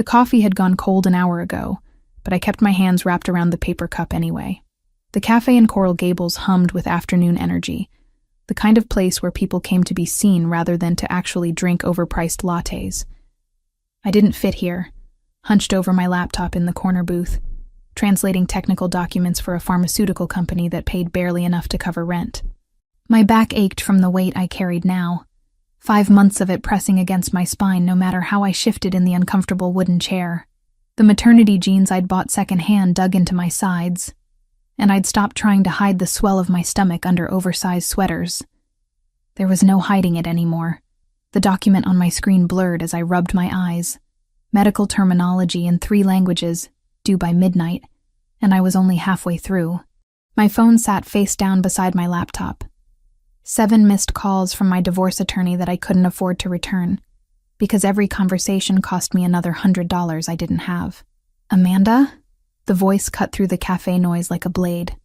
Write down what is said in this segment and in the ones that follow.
The coffee had gone cold an hour ago, but I kept my hands wrapped around the paper cup anyway. The cafe in Coral Gables hummed with afternoon energy, the kind of place where people came to be seen rather than to actually drink overpriced lattes. I didn't fit here, hunched over my laptop in the corner booth, translating technical documents for a pharmaceutical company that paid barely enough to cover rent. My back ached from the weight I carried now, 5 months of it pressing against my spine no matter how I shifted in the uncomfortable wooden chair. The maternity jeans I'd bought secondhand dug into my sides, and I'd stopped trying to hide the swell of my stomach under oversized sweaters. There was no hiding it anymore. The document on my screen blurred as I rubbed my eyes. Medical terminology in 3 languages, due by midnight, and I was only halfway through. My phone sat face down beside my laptop. 7 missed calls from my divorce attorney that I couldn't afford to return, because every conversation cost me another $100 I didn't have. Amanda? The voice cut through the cafe noise like a blade.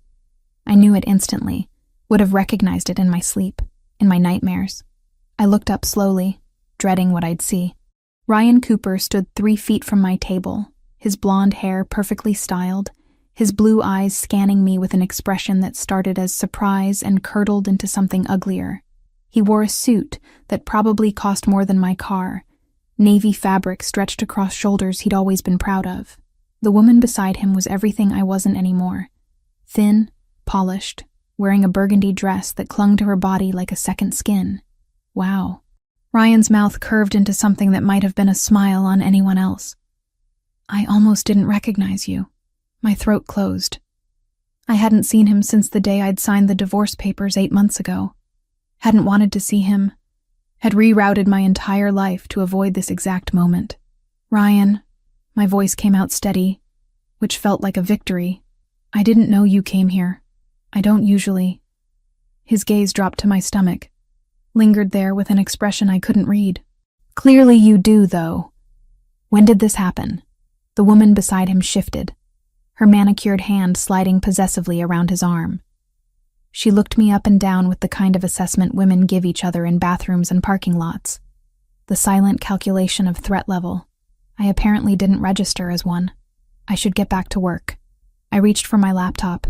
I knew it instantly, would have recognized it in my sleep, in my nightmares. I looked up slowly, dreading what I'd see. Ryan Cooper stood 3 feet from my table, his blonde hair perfectly styled, his blue eyes scanning me with an expression that started as surprise and curdled into something uglier. He wore a suit that probably cost more than my car, navy fabric stretched across shoulders he'd always been proud of. The woman beside him was everything I wasn't anymore. Thin, polished, wearing a burgundy dress that clung to her body like a second skin. Wow. Ryan's mouth curved into something that might have been a smile on anyone else. I almost didn't recognize you. My throat closed. I hadn't seen him since the day I'd signed the divorce papers 8 months ago. Hadn't wanted to see him. Had rerouted my entire life to avoid this exact moment. Ryan, my voice came out steady, which felt like a victory. I didn't know you came here. I don't usually. His gaze dropped to my stomach, lingered there with an expression I couldn't read. Clearly you do, though. When did this happen? The woman beside him shifted, her manicured hand sliding possessively around his arm. She looked me up and down with the kind of assessment women give each other in bathrooms and parking lots. The silent calculation of threat level. I apparently didn't register as one. I should get back to work. I reached for my laptop,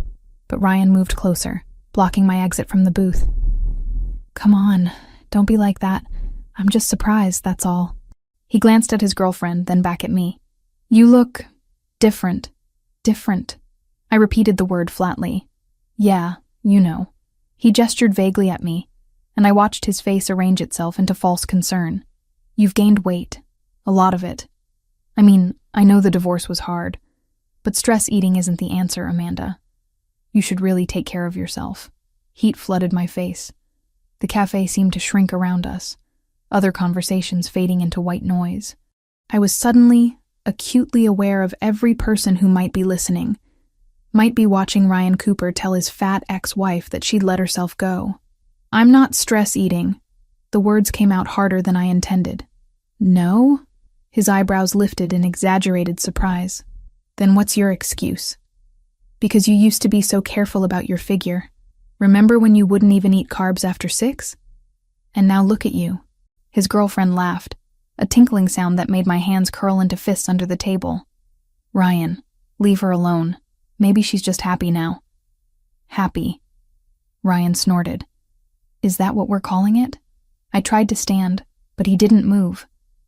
but Ryan moved closer, blocking my exit from the booth. Come on, don't be like that. I'm just surprised, that's all. He glanced at his girlfriend, then back at me. You look different. Different. I repeated the word flatly. Yeah, you know. He gestured vaguely at me, and I watched his face arrange itself into false concern. You've gained weight. A lot of it. I mean, I know the divorce was hard, but stress eating isn't the answer, Amanda. You should really take care of yourself. Heat flooded my face. The cafe seemed to shrink around us, other conversations fading into white noise. I was suddenly, acutely aware of every person who might be listening, might be watching Ryan Cooper tell his fat ex-wife that she'd let herself go. I'm not stress eating. The words came out harder than I intended. No? His eyebrows lifted in exaggerated surprise. Then what's your excuse? Because you used to be so careful about your figure. Remember when you wouldn't even eat carbs after 6? And now look at you. His girlfriend laughed, a tinkling sound that made my hands curl into fists under the table. Ryan, leave her alone. Maybe she's just happy now. Happy. Ryan snorted. Is that what we're calling it? I tried to stand, but he didn't move,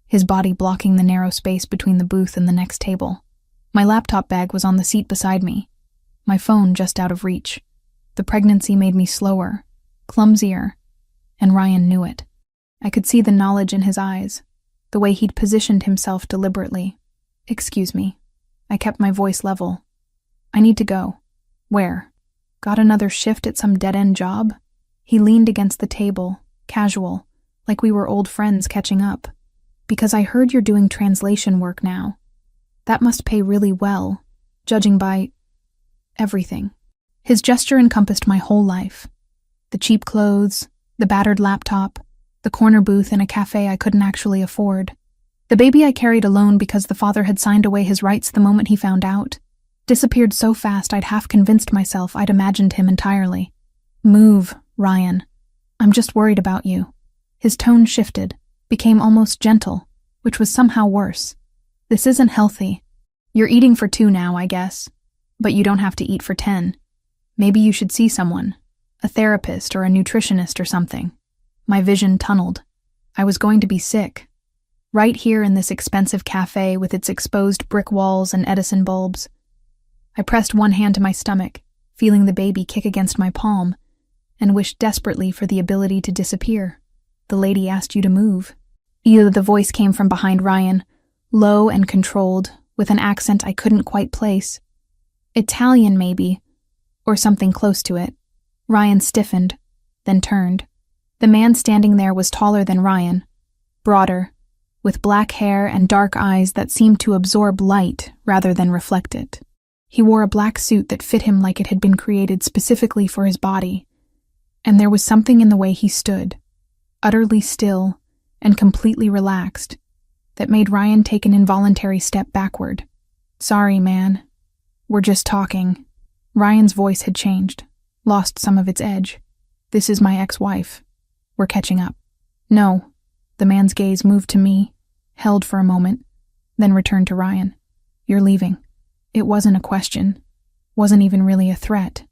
his body blocking the narrow space between the booth and the next table. My laptop bag was on the seat beside me, my phone just out of reach. The pregnancy made me slower, clumsier, and Ryan knew it. I could see the knowledge in his eyes, the way he'd positioned himself deliberately. Excuse me. I kept my voice level. I need to go. Where? Got another shift at some dead-end job? He leaned against the table, casual, like we were old friends catching up. Because I heard you're doing translation work now. That must pay really well, judging by everything. His gesture encompassed my whole life. The cheap clothes, the battered laptop, the corner booth in a cafe I couldn't actually afford. The baby I carried alone because the father had signed away his rights the moment he found out. Disappeared so fast I'd half convinced myself I'd imagined him entirely. Move, Ryan. I'm just worried about you. His tone shifted, became almost gentle, which was somehow worse. This isn't healthy. You're eating for 2 now, I guess. But you don't have to eat for 10. Maybe you should see someone, a therapist or a nutritionist or something. My vision tunneled. I was going to be sick. Right here in this expensive cafe with its exposed brick walls and Edison bulbs. I pressed one hand to my stomach, feeling the baby kick against my palm, and wished desperately for the ability to disappear. The lady asked you to move. The voice came from behind Ryan, low and controlled, with an accent I couldn't quite place. Italian, maybe, or something close to it. Ryan stiffened, then turned. The man standing there was taller than Ryan, broader, with black hair and dark eyes that seemed to absorb light rather than reflect it. He wore a black suit that fit him like it had been created specifically for his body, and there was something in the way he stood, utterly still and completely relaxed, that made Ryan take an involuntary step backward. Sorry, man. We're just talking. Ryan's voice had changed, lost some of its edge. This is my ex-wife. We're catching up. No. The man's gaze moved to me, held for a moment, then returned to Ryan. You're leaving. It wasn't a question. Wasn't even really a threat.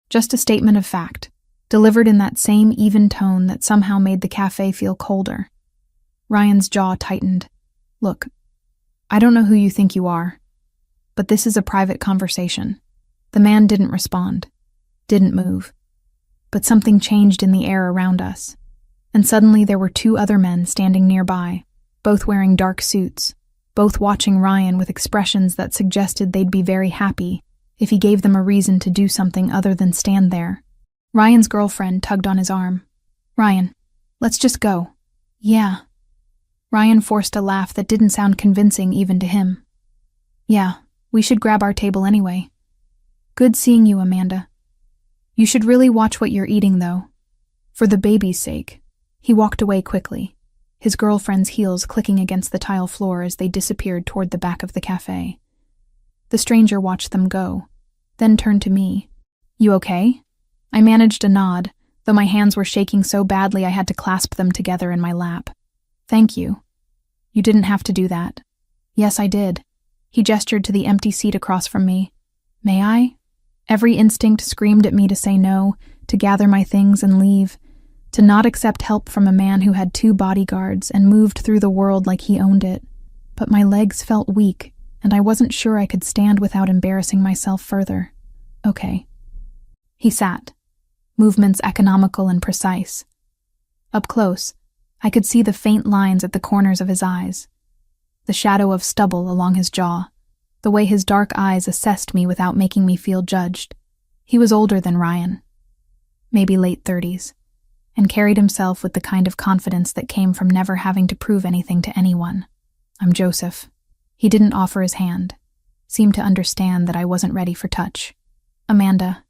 Just a statement of fact, delivered in that same even tone that somehow made the cafe feel colder. Ryan's jaw tightened. Look, I don't know who you think you are, but this is a private conversation. The man didn't respond, didn't move. But something changed in the air around us, and suddenly there were 2 other men standing nearby, both wearing dark suits, both watching Ryan with expressions that suggested they'd be very happy if he gave them a reason to do something other than stand there. Ryan's girlfriend tugged on his arm. Ryan, let's just go. Yeah. Ryan forced a laugh that didn't sound convincing even to him. Yeah, we should grab our table anyway. Good seeing you, Amanda. You should really watch what you're eating, though. For the baby's sake. He walked away quickly, his girlfriend's heels clicking against the tile floor as they disappeared toward the back of the cafe. The stranger watched them go, then turned to me. You okay? I managed a nod, though my hands were shaking so badly I had to clasp them together in my lap. Thank you. You didn't have to do that. Yes, I did. He gestured to the empty seat across from me. May I? Every instinct screamed at me to say no, to gather my things and leave, to not accept help from a man who had 2 bodyguards and moved through the world like he owned it. But my legs felt weak, and I wasn't sure I could stand without embarrassing myself further. Okay. He sat, movements economical and precise. Up close, I could see the faint lines at the corners of his eyes, the shadow of stubble along his jaw, the way his dark eyes assessed me without making me feel judged. He was older than Ryan, maybe late 30s, and carried himself with the kind of confidence that came from never having to prove anything to anyone. I'm Joseph. He didn't offer his hand, seemed to understand that I wasn't ready for touch. Amanda.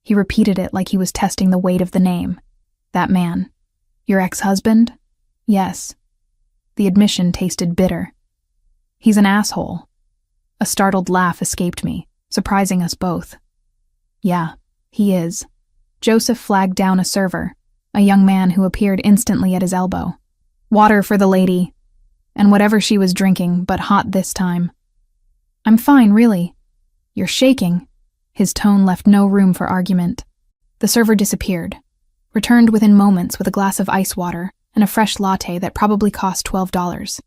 He repeated it like he was testing the weight of the name. That man. Your ex-husband? Yes. The admission tasted bitter. He's an asshole. A startled laugh escaped me, surprising us both. Yeah, he is. Joseph flagged down a server, a young man who appeared instantly at his elbow. Water for the lady, and whatever she was drinking, but hot this time. I'm fine, really. You're shaking. His tone left no room for argument. The server disappeared, returned within moments with a glass of ice water and a fresh latte that probably cost $12.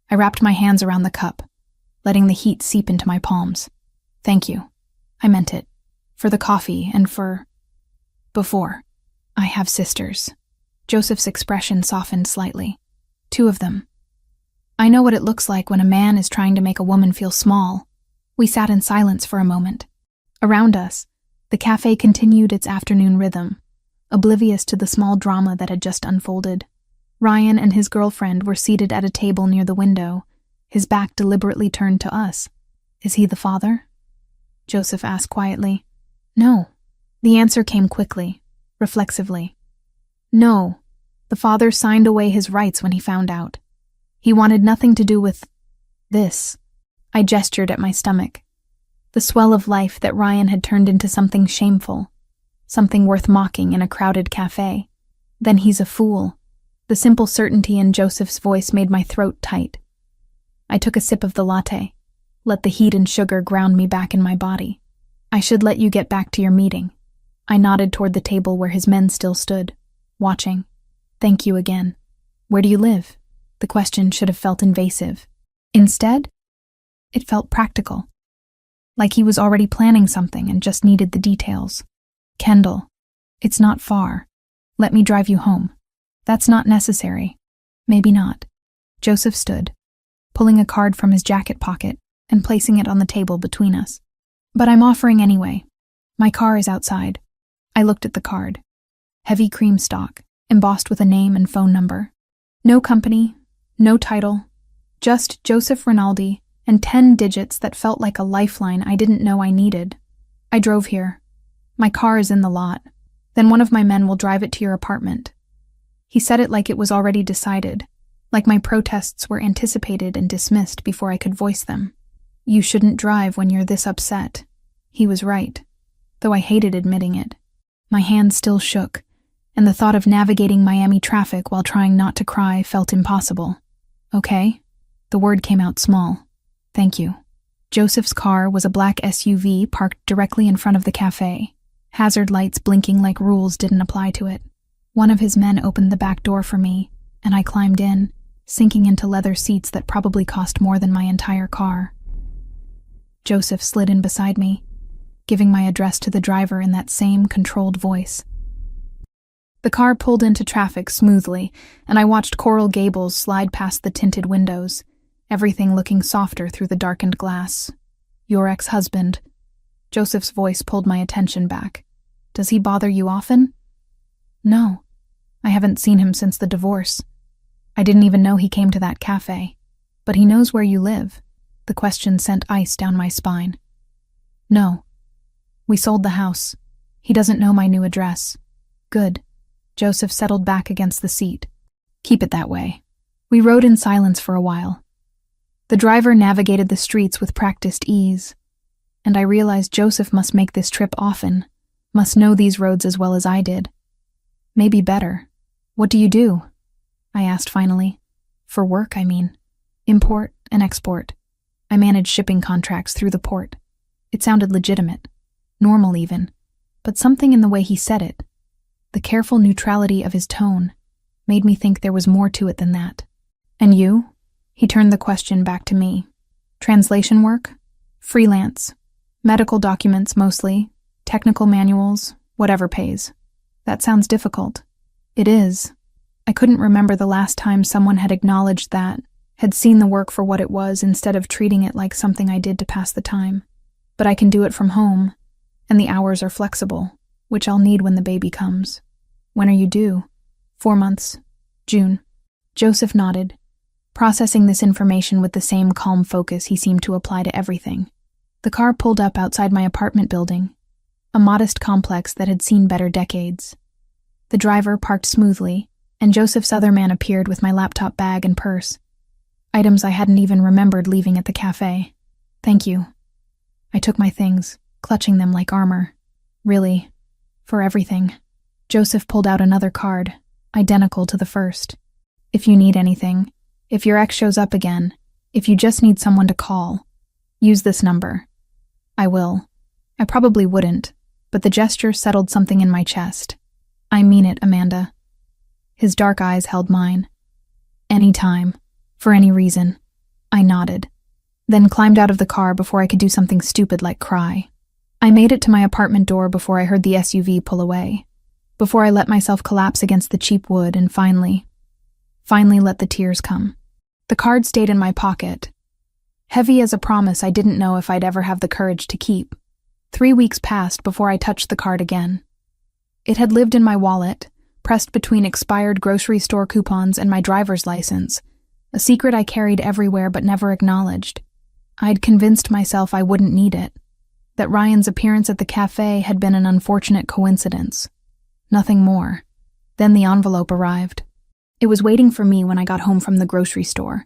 I wrapped my hands around the cup, letting the heat seep into my palms. Thank you. I meant it. For the coffee and for... Before. I have sisters. Joseph's expression softened slightly. 2 of them. I know what it looks like when a man is trying to make a woman feel small. We sat in silence for a moment. Around us, the cafe continued its afternoon rhythm, oblivious to the small drama that had just unfolded. Ryan and his girlfriend were seated at a table near the window, his back deliberately turned to us. Is he the father? Joseph asked quietly. No. The answer came quickly, reflexively. No. The father signed away his rights when he found out. He wanted nothing to do with this. I gestured at my stomach. The swell of life that Ryan had turned into something shameful, something worth mocking in a crowded cafe. Then he's a fool. The simple certainty in Joseph's voice made my throat tight. I took a sip of the latte. Let the heat and sugar ground me back in my body. I should let you get back to your meeting. I nodded toward the table where his men still stood, watching. Thank you again. Where do you live? The question should have felt invasive. Instead, it felt practical. Like he was already planning something and just needed the details. Kendall, it's not far. Let me drive you home. That's not necessary. Maybe not. Joseph stood, pulling a card from his jacket pocket and placing it on the table between us. But I'm offering anyway. My car is outside. I looked at the card. Heavy cream stock, embossed with a name and phone number. No company, no title, just Joseph Rinaldi and 10 digits that felt like a lifeline I didn't know I needed. I drove here. My car is in the lot. Then one of my men will drive it to your apartment. He said it like it was already decided, like my protests were anticipated and dismissed before I could voice them. You shouldn't drive when you're this upset. He was right, though I hated admitting it. My hand still shook, and the thought of navigating Miami traffic while trying not to cry felt impossible. Okay? The word came out small. Thank you. Joseph's car was a black SUV parked directly in front of the cafe, hazard lights blinking like rules didn't apply to it. One of his men opened the back door for me, and I climbed in, sinking into leather seats that probably cost more than my entire car. Joseph slid in beside me, giving my address to the driver in that same controlled voice. The car pulled into traffic smoothly, and I watched Coral Gables slide past the tinted windows, everything looking softer through the darkened glass. Your ex-husband. Joseph's voice pulled my attention back. Does he bother you often? No. I haven't seen him since the divorce. I didn't even know he came to that cafe. But he knows where you live. The question sent ice down my spine. No. We sold the house. He doesn't know my new address. Good. Joseph settled back against the seat. Keep it that way. We rode in silence for a while. The driver navigated the streets with practiced ease, and I realized Joseph must make this trip often, must know these roads as well as I did. Maybe better. What do you do? I asked finally. For work, I mean. Import and export. I manage shipping contracts through the port. It sounded legitimate, normal even, but something in the way he said it, the careful neutrality of his tone, made me think there was more to it than that. And you? He turned the question back to me. Translation work? Freelance. Medical documents mostly. Technical manuals. Whatever pays. That sounds difficult. It is. I couldn't remember the last time someone had acknowledged that, had seen the work for what it was instead of treating it like something I did to pass the time. But I can do it from home, and the hours are flexible, which I'll need when the baby comes. When are you due? 4 months. June. Joseph nodded, processing this information with the same calm focus he seemed to apply to everything. The car pulled up outside my apartment building, a modest complex that had seen better decades. The driver parked smoothly, and Joseph's other man appeared with my laptop bag and purse, items I hadn't even remembered leaving at the cafe. Thank you. I took my things, clutching them like armor. Really, for everything. Joseph pulled out another card, identical to the first. If you need anything, if your ex shows up again, if you just need someone to call, use this number. I will. I probably wouldn't, but the gesture settled something in my chest. I mean it, Amanda. His dark eyes held mine. Anytime, for any reason. I nodded, then climbed out of the car before I could do something stupid like cry. I made it to my apartment door before I heard the SUV pull away, before I let myself collapse against the cheap wood and finally let the tears come. The card stayed in my pocket, heavy as a promise I didn't know if I'd ever have the courage to keep. 3 weeks passed before I touched the card again. It had lived in my wallet, pressed between expired grocery store coupons and my driver's license, a secret I carried everywhere but never acknowledged. I'd convinced myself I wouldn't need it, that Ryan's appearance at the cafe had been an unfortunate coincidence. Nothing more. Then the envelope arrived. It was waiting for me when I got home from the grocery store,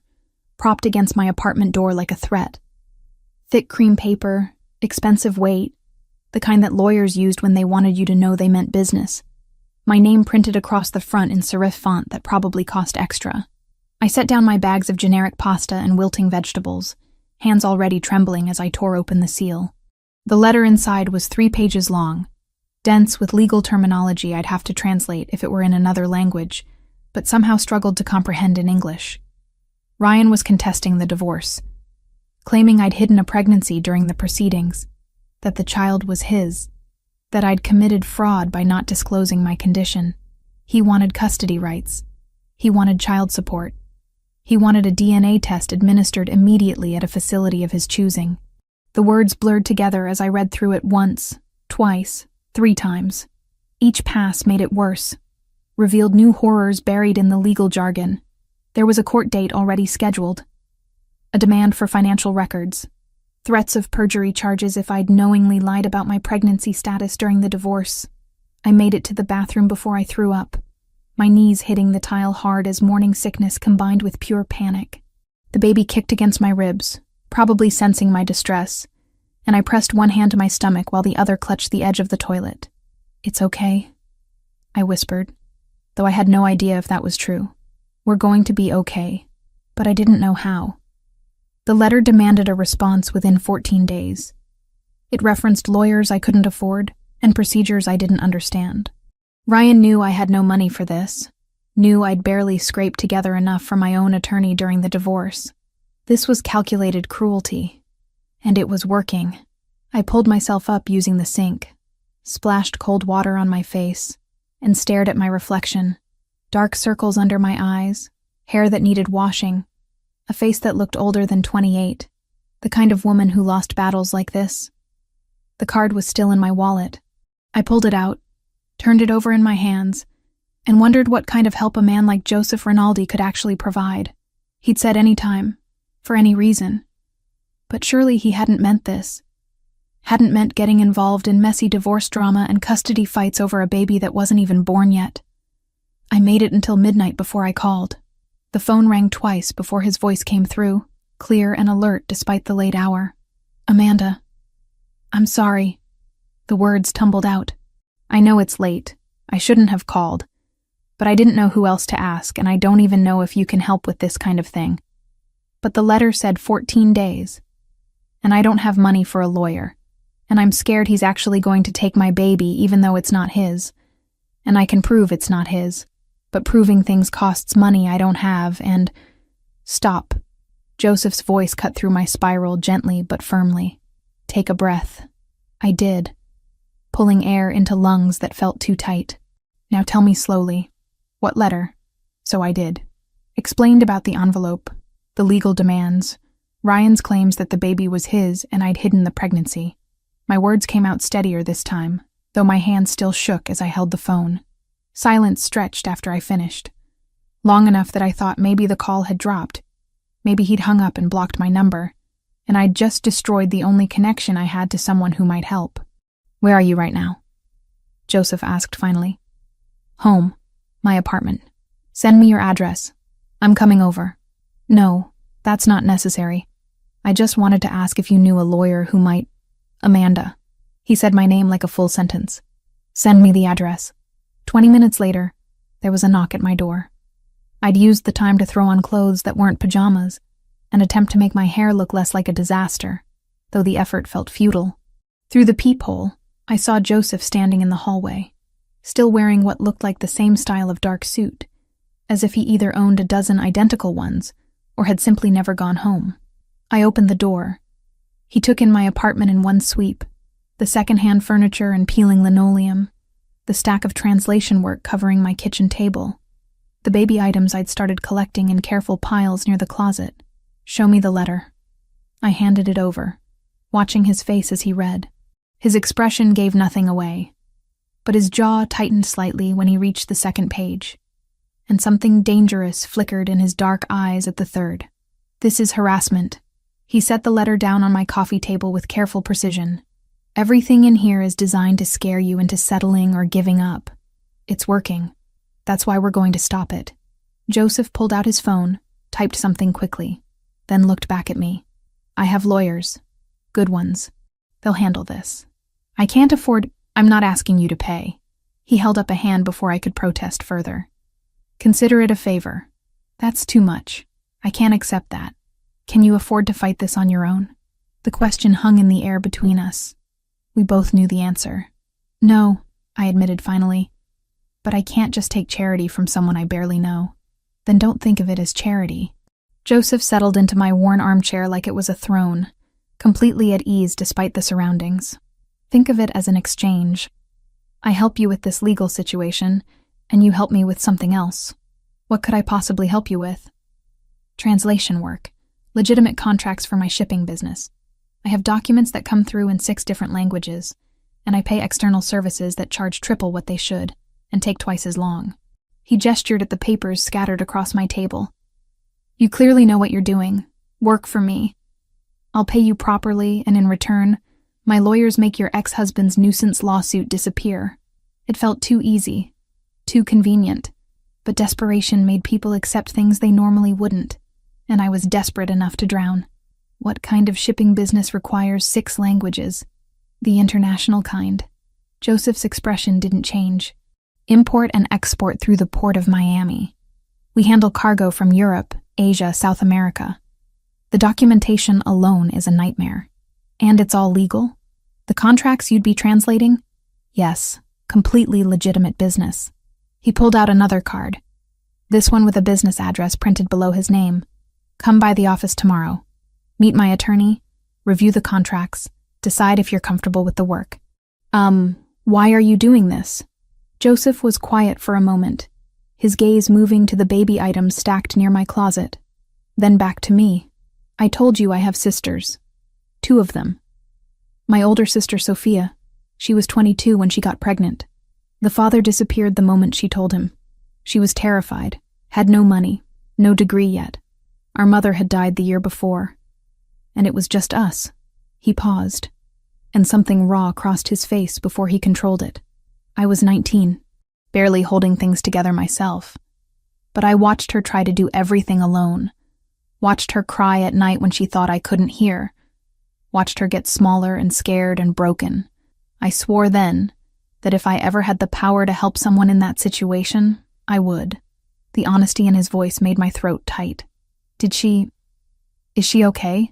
propped against my apartment door like a threat. Thick cream paper, expensive weight, the kind that lawyers used when they wanted you to know they meant business. My name printed across the front in serif font that probably cost extra. I set down my bags of generic pasta and wilting vegetables, hands already trembling as I tore open the seal. The letter inside was 3 pages long, dense with legal terminology I'd have to translate if it were in another language, but somehow struggled to comprehend in English. Ryan was contesting the divorce, claiming I'd hidden a pregnancy during the proceedings, that the child was his, that I'd committed fraud by not disclosing my condition. He wanted custody rights. He wanted child support. He wanted a DNA test administered immediately at a facility of his choosing. The words blurred together as I read through it once, twice, 3 times. Each pass made it worse, revealed new horrors buried in the legal jargon. There was a court date already scheduled, a demand for financial records, threats of perjury charges if I'd knowingly lied about my pregnancy status during the divorce. I made it to the bathroom before I threw up, my knees hitting the tile hard as morning sickness combined with pure panic. The baby kicked against my ribs, probably sensing my distress, and I pressed one hand to my stomach while the other clutched the edge of the toilet. "It's okay," I whispered, though I had no idea if that was true. "We're going to be okay," but I didn't know how. The letter demanded a response within 14 days. It referenced lawyers I couldn't afford and procedures I didn't understand. Ryan knew I had no money for this, knew I'd barely scraped together enough for my own attorney during the divorce. This was calculated cruelty, and it was working. I pulled myself up using the sink, splashed cold water on my face, and stared at my reflection. Dark circles under my eyes, hair that needed washing, a face that looked older than 28, the kind of woman who lost battles like this. The card was still in my wallet. I pulled it out, turned it over in my hands, and wondered what kind of help a man like Joseph Rinaldi could actually provide. He'd said any time, for any reason. But surely he hadn't meant this. Hadn't meant getting involved in messy divorce drama and custody fights over a baby that wasn't even born yet. I made it until midnight before I called. The phone rang twice before his voice came through, clear and alert despite the late hour. "Amanda, I'm sorry." The words tumbled out. "I know it's late. I shouldn't have called. But I didn't know who else to ask, and I don't even know if you can help with this kind of thing. But the letter said 14 days. And I don't have money for a lawyer. And I'm scared he's actually going to take my baby even though it's not his. And I can prove it's not his. But proving things costs money I don't have, and—" "Stop." Joseph's voice cut through my spiral gently but firmly. "Take a breath." I did, pulling air into lungs that felt too tight. "Now tell me slowly. What letter?" So I did. Explained about the envelope, the legal demands, Ryan's claims that the baby was his and I'd hidden the pregnancy. My words came out steadier this time, though my hand still shook as I held the phone. Silence stretched after I finished. Long enough that I thought maybe the call had dropped. Maybe he'd hung up and blocked my number, and I'd just destroyed the only connection I had to someone who might help. "Where are you right now?" Joseph asked finally. "Home. My apartment. Send me your address. I'm coming over." "No, that's not necessary. I just wanted to ask if you knew a lawyer who might—" "Amanda." He said my name like a full sentence. "Send me the address." 20 minutes later, there was a knock at my door. I'd used the time to throw on clothes that weren't pajamas, and attempt to make my hair look less like a disaster, though the effort felt futile. Through the peephole, I saw Joseph standing in the hallway, still wearing what looked like the same style of dark suit, as if he either owned a dozen identical ones or had simply never gone home. I opened the door. He took in my apartment in one sweep, the second-hand furniture and peeling linoleum, the stack of translation work covering my kitchen table, the baby items I'd started collecting in careful piles near the closet. "Show me the letter." I handed it over, watching his face as he read. His expression gave nothing away, but his jaw tightened slightly when he reached the second page, and something dangerous flickered in his dark eyes at the third. "This is harassment." He set the letter down on my coffee table with careful precision. "Everything in here is designed to scare you into settling or giving up. It's working. That's why we're going to stop it." Joseph pulled out his phone, typed something quickly, then looked back at me. "I have lawyers. Good ones. They'll handle this. I can't afford—" "I'm not asking you to pay." He held up a hand before I could protest further. "Consider it a favor. That's too much. I can't accept that. Can you afford to fight this on your own? The question hung in the air between us. We both knew the answer. No, I admitted finally. But I can't just take charity from someone I barely know. Then don't think of it as charity. Joseph settled into my worn armchair like it was a throne, completely at ease despite the surroundings. Think of it as an exchange. I help you with this legal situation, and you help me with something else. What could I possibly help you with? Translation work. Legitimate contracts for my shipping business. I have documents that come through in 6 different languages, and I pay external services that charge triple what they should, and take twice as long. He gestured at the papers scattered across my table. You clearly know what you're doing. Work for me. I'll pay you properly, and in return, my lawyers make your ex-husband's nuisance lawsuit disappear. It felt too easy, too convenient, but desperation made people accept things they normally wouldn't, and I was desperate enough to drown. What kind of shipping business requires 6 languages? The international kind. Joseph's expression didn't change. Import and export through the port of Miami. We handle cargo from Europe, Asia, South America. The documentation alone is a nightmare. And it's all legal? The contracts you'd be translating? Yes, completely legitimate business. He pulled out another card. This one with a business address printed below his name. Come by the office tomorrow. Meet my attorney, review the contracts, decide if you're comfortable with the work. Why are you doing this? Joseph was quiet for a moment, his gaze moving to the baby items stacked near my closet. Then back to me. I told you I have sisters. 2 of them. My older sister, Sophia. She was 22 when she got pregnant. The father disappeared the moment she told him. She was terrified, had no money, no degree yet. Our mother had died the year before. And it was just us. He paused, and something raw crossed his face before he controlled it. I was 19, barely holding things together myself. But I watched her try to do everything alone. Watched her cry at night when she thought I couldn't hear. Watched her get smaller and scared and broken. I swore then that if I ever had the power to help someone in that situation, I would. The honesty in his voice made my throat tight. Is she okay?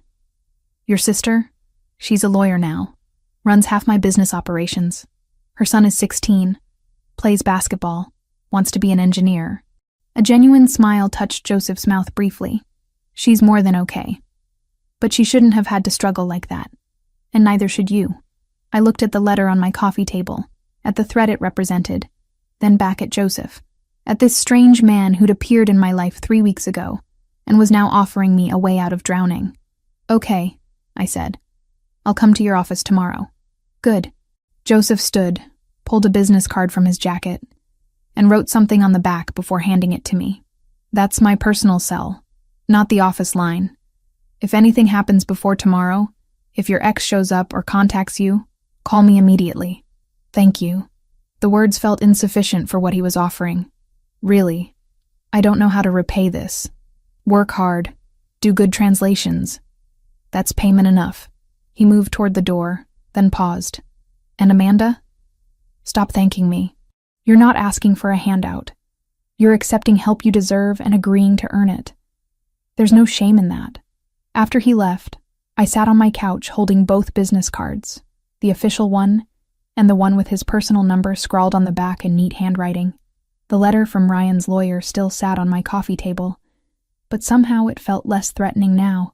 Your sister? She's a lawyer now. Runs half my business operations. Her son is 16. Plays basketball. Wants to be an engineer. A genuine smile touched Joseph's mouth briefly. She's more than okay. But she shouldn't have had to struggle like that. And neither should you. I looked at the letter on my coffee table, at the threat it represented, then back at Joseph, at this strange man who'd appeared in my life 3 weeks ago, and was now offering me a way out of drowning. Okay, I said. I'll come to your office tomorrow. Good. Joseph stood, pulled a business card from his jacket, and wrote something on the back before handing it to me. That's my personal cell, not the office line. If anything happens before tomorrow, if your ex shows up or contacts you, call me immediately. Thank you. The words felt insufficient for what he was offering. Really, I don't know how to repay this. Work hard, do good translations. That's payment enough. He moved toward the door, then paused. And Amanda? Stop thanking me. You're not asking for a handout. You're accepting help you deserve and agreeing to earn it. There's no shame in that. After he left, I sat on my couch holding both business cards, the official one and the one with his personal number scrawled on the back in neat handwriting. The letter from Ryan's lawyer still sat on my coffee table, but somehow it felt less threatening now,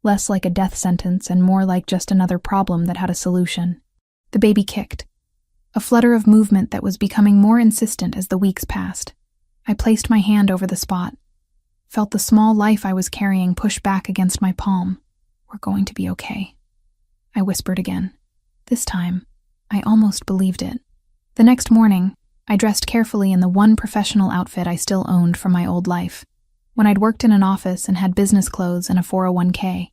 less like a death sentence and more like just another problem that had a solution. The baby kicked, a flutter of movement that was becoming more insistent as the weeks passed. I placed my hand over the spot, felt the small life I was carrying push back against my palm. We're going to be okay, I whispered again. This time, I almost believed it. The next morning, I dressed carefully in the one professional outfit I still owned from my old life, when I'd worked in an office and had business clothes and a 401k.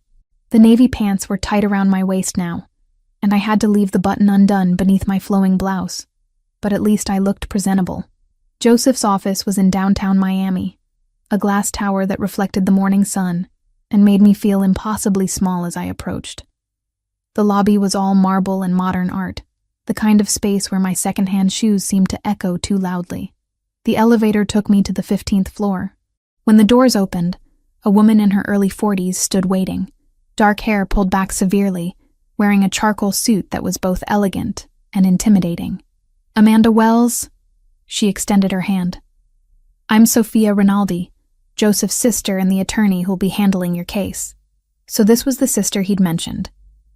The navy pants were tight around my waist now, and I had to leave the button undone beneath my flowing blouse, but at least I looked presentable. Joseph's office was in downtown Miami, a glass tower that reflected the morning sun and made me feel impossibly small as I approached. The lobby was all marble and modern art, the kind of space where my secondhand shoes seemed to echo too loudly. The elevator took me to the 15th floor. When the doors opened, a woman in her early 40s stood waiting, dark hair pulled back severely, wearing a charcoal suit that was both elegant and intimidating. "Amanda Wells?" She extended her hand. "I'm Sophia Rinaldi, Joseph's sister and the attorney who'll be handling your case." So this was the sister he'd mentioned,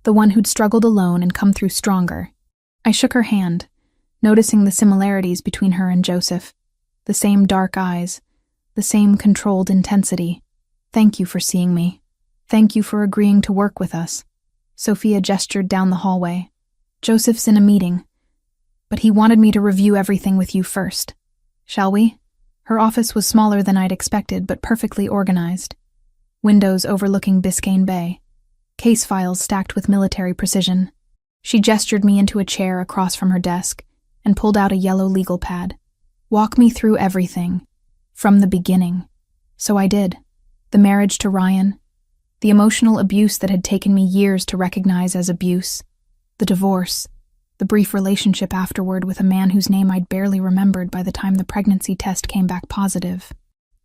the one who'd struggled alone and come through stronger. I shook her hand, noticing the similarities between her and Joseph. The same dark eyes, the same controlled intensity. "Thank you for seeing me. Thank you for agreeing to work with us." Sophia gestured down the hallway. "Joseph's in a meeting, but he wanted me to review everything with you first. Shall we?" Her office was smaller than I'd expected, but perfectly organized. Windows overlooking Biscayne Bay. Case files stacked with military precision. She gestured me into a chair across from her desk and pulled out a yellow legal pad. "Walk me through everything, from the beginning." So I did. The marriage to Ryan, the emotional abuse that had taken me years to recognize as abuse, the divorce, the brief relationship afterward with a man whose name I'd barely remembered by the time the pregnancy test came back positive,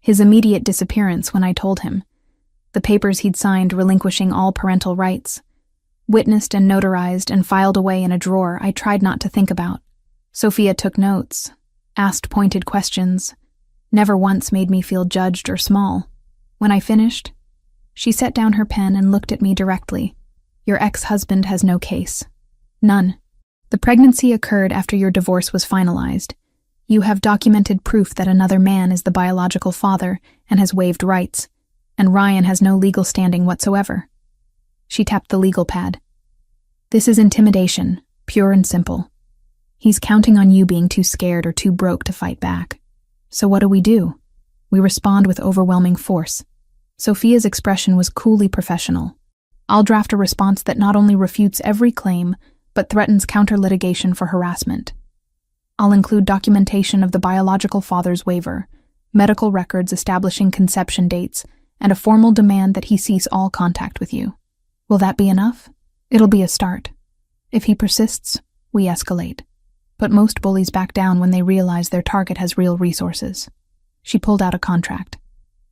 his immediate disappearance when I told him, the papers he'd signed relinquishing all parental rights, witnessed and notarized and filed away in a drawer I tried not to think about. Sophia took notes, asked pointed questions, never once made me feel judged or small. When I finished, she set down her pen and looked at me directly. "Your ex-husband has no case. None. The pregnancy occurred after your divorce was finalized. You have documented proof that another man is the biological father and has waived rights, and Ryan has no legal standing whatsoever." She tapped the legal pad. "This is intimidation, pure and simple. He's counting on you being too scared or too broke to fight back. So what do? We respond with overwhelming force." Sophia's expression was coolly professional. "I'll draft a response that not only refutes every claim, but threatens counter-litigation for harassment. I'll include documentation of the biological father's waiver, medical records establishing conception dates, and a formal demand that he cease all contact with you. Will that be enough? It'll be a start. If he persists, we escalate. But most bullies back down when they realize their target has real resources." She pulled out a contract.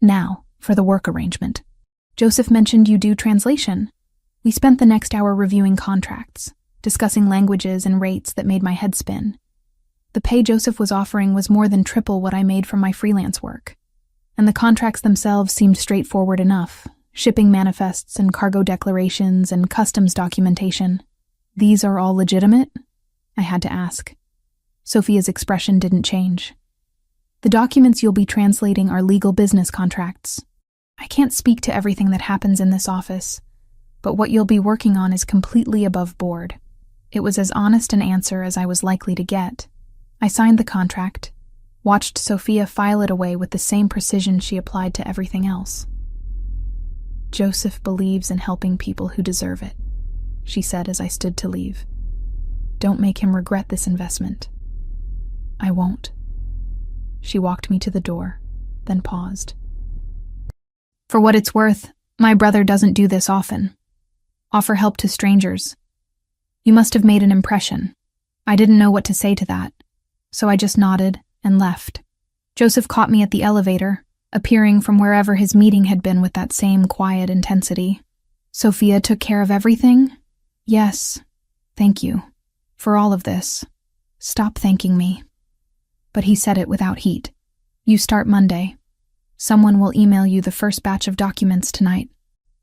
"Now, for the work arrangement. Joseph mentioned you do translation." We spent the next hour reviewing contracts, discussing languages and rates that made my head spin. The pay Joseph was offering was more than triple what I made from my freelance work. And the contracts themselves seemed straightforward enough, shipping manifests and cargo declarations and customs documentation. "These are all legitimate?" I had to ask. Sophia's expression didn't change. "The documents you'll be translating are legal business contracts. I can't speak to everything that happens in this office, but what you'll be working on is completely above board." It was as honest an answer as I was likely to get. I signed the contract, watched Sophia file it away with the same precision she applied to everything else. "Joseph believes in helping people who deserve it," she said as I stood to leave. "Don't make him regret this investment." "I won't." She walked me to the door, then paused. "For what it's worth, my brother doesn't do this often. Offer help to strangers. You must have made an impression." I didn't know what to say to that, so I just nodded and left. Joseph caught me at the elevator, appearing from wherever his meeting had been with that same quiet intensity. "Sophia took care of everything?" "Yes. Thank you. For all of this. Stop thanking me." But he said it without heat. "You start Monday. Someone will email you the first batch of documents tonight."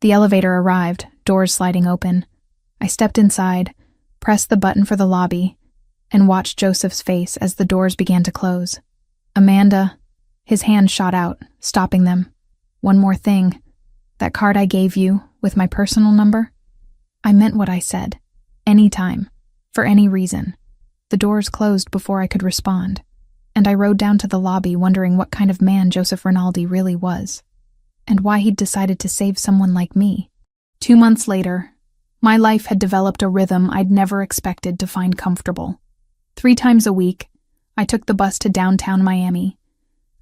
The elevator arrived, doors sliding open. I stepped inside, pressed the button for the lobby, and watched Joseph's face as the doors began to close. "Amanda," his hand shot out, stopping them. "One more thing. That card I gave you, with my personal number? I meant what I said. Anytime. For any reason." The doors closed before I could respond, and I rode down to the lobby wondering what kind of man Joseph Rinaldi really was, and why he'd decided to save someone like me. 2 months later, my life had developed a rhythm I'd never expected to find comfortable. 3 times a week, I took the bus to downtown Miami,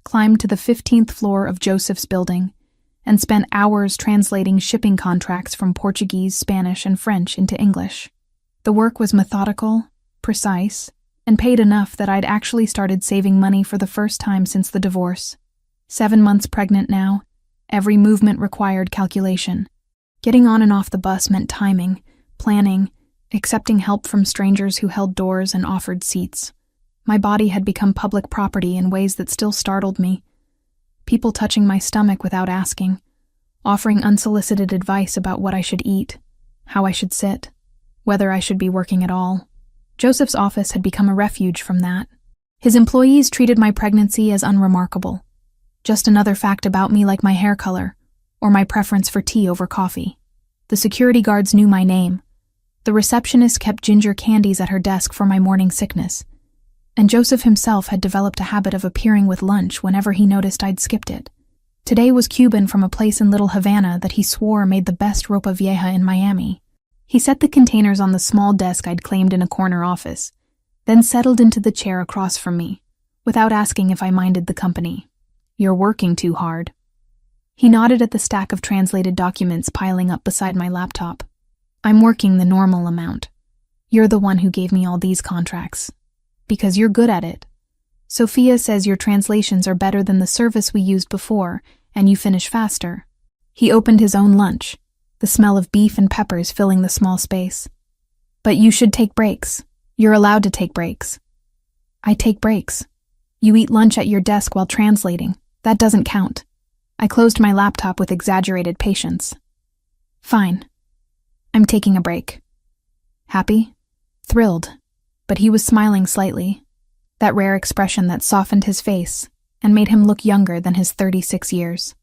climbed to the 15th floor of Joseph's building, and spent hours translating shipping contracts from Portuguese, Spanish, and French into English. The work was methodical, precise, and paid enough that I'd actually started saving money for the first time since the divorce. 7 months pregnant now. Every movement required calculation. Getting on and off the bus meant timing, planning, accepting help from strangers who held doors and offered seats. My body had become public property in ways that still startled me. People touching my stomach without asking, offering unsolicited advice about what I should eat, how I should sit, whether I should be working at all. Joseph's office had become a refuge from that. His employees treated my pregnancy as unremarkable. Just another fact about me, like my hair color, or my preference for tea over coffee. The security guards knew my name. The receptionist kept ginger candies at her desk for my morning sickness. And Joseph himself had developed a habit of appearing with lunch whenever he noticed I'd skipped it. Today was Cuban from a place in Little Havana that he swore made the best ropa vieja in Miami. He set the containers on the small desk I'd claimed in a corner office, then settled into the chair across from me, without asking if I minded the company. "You're working too hard." He nodded at the stack of translated documents piling up beside my laptop. "I'm working the normal amount. You're the one who gave me all these contracts. Because you're good at it. Sophia says your translations are better than the service we used before, and you finish faster." He opened his own lunch, the smell of beef and peppers filling the small space. "But you should take breaks. You're allowed to take breaks." "I take breaks. You eat lunch at your desk while translating. That doesn't count." I closed my laptop with exaggerated patience. "Fine. I'm taking a break." Happy? Thrilled. But he was smiling slightly, that rare expression that softened his face and made him look younger than his 36 years.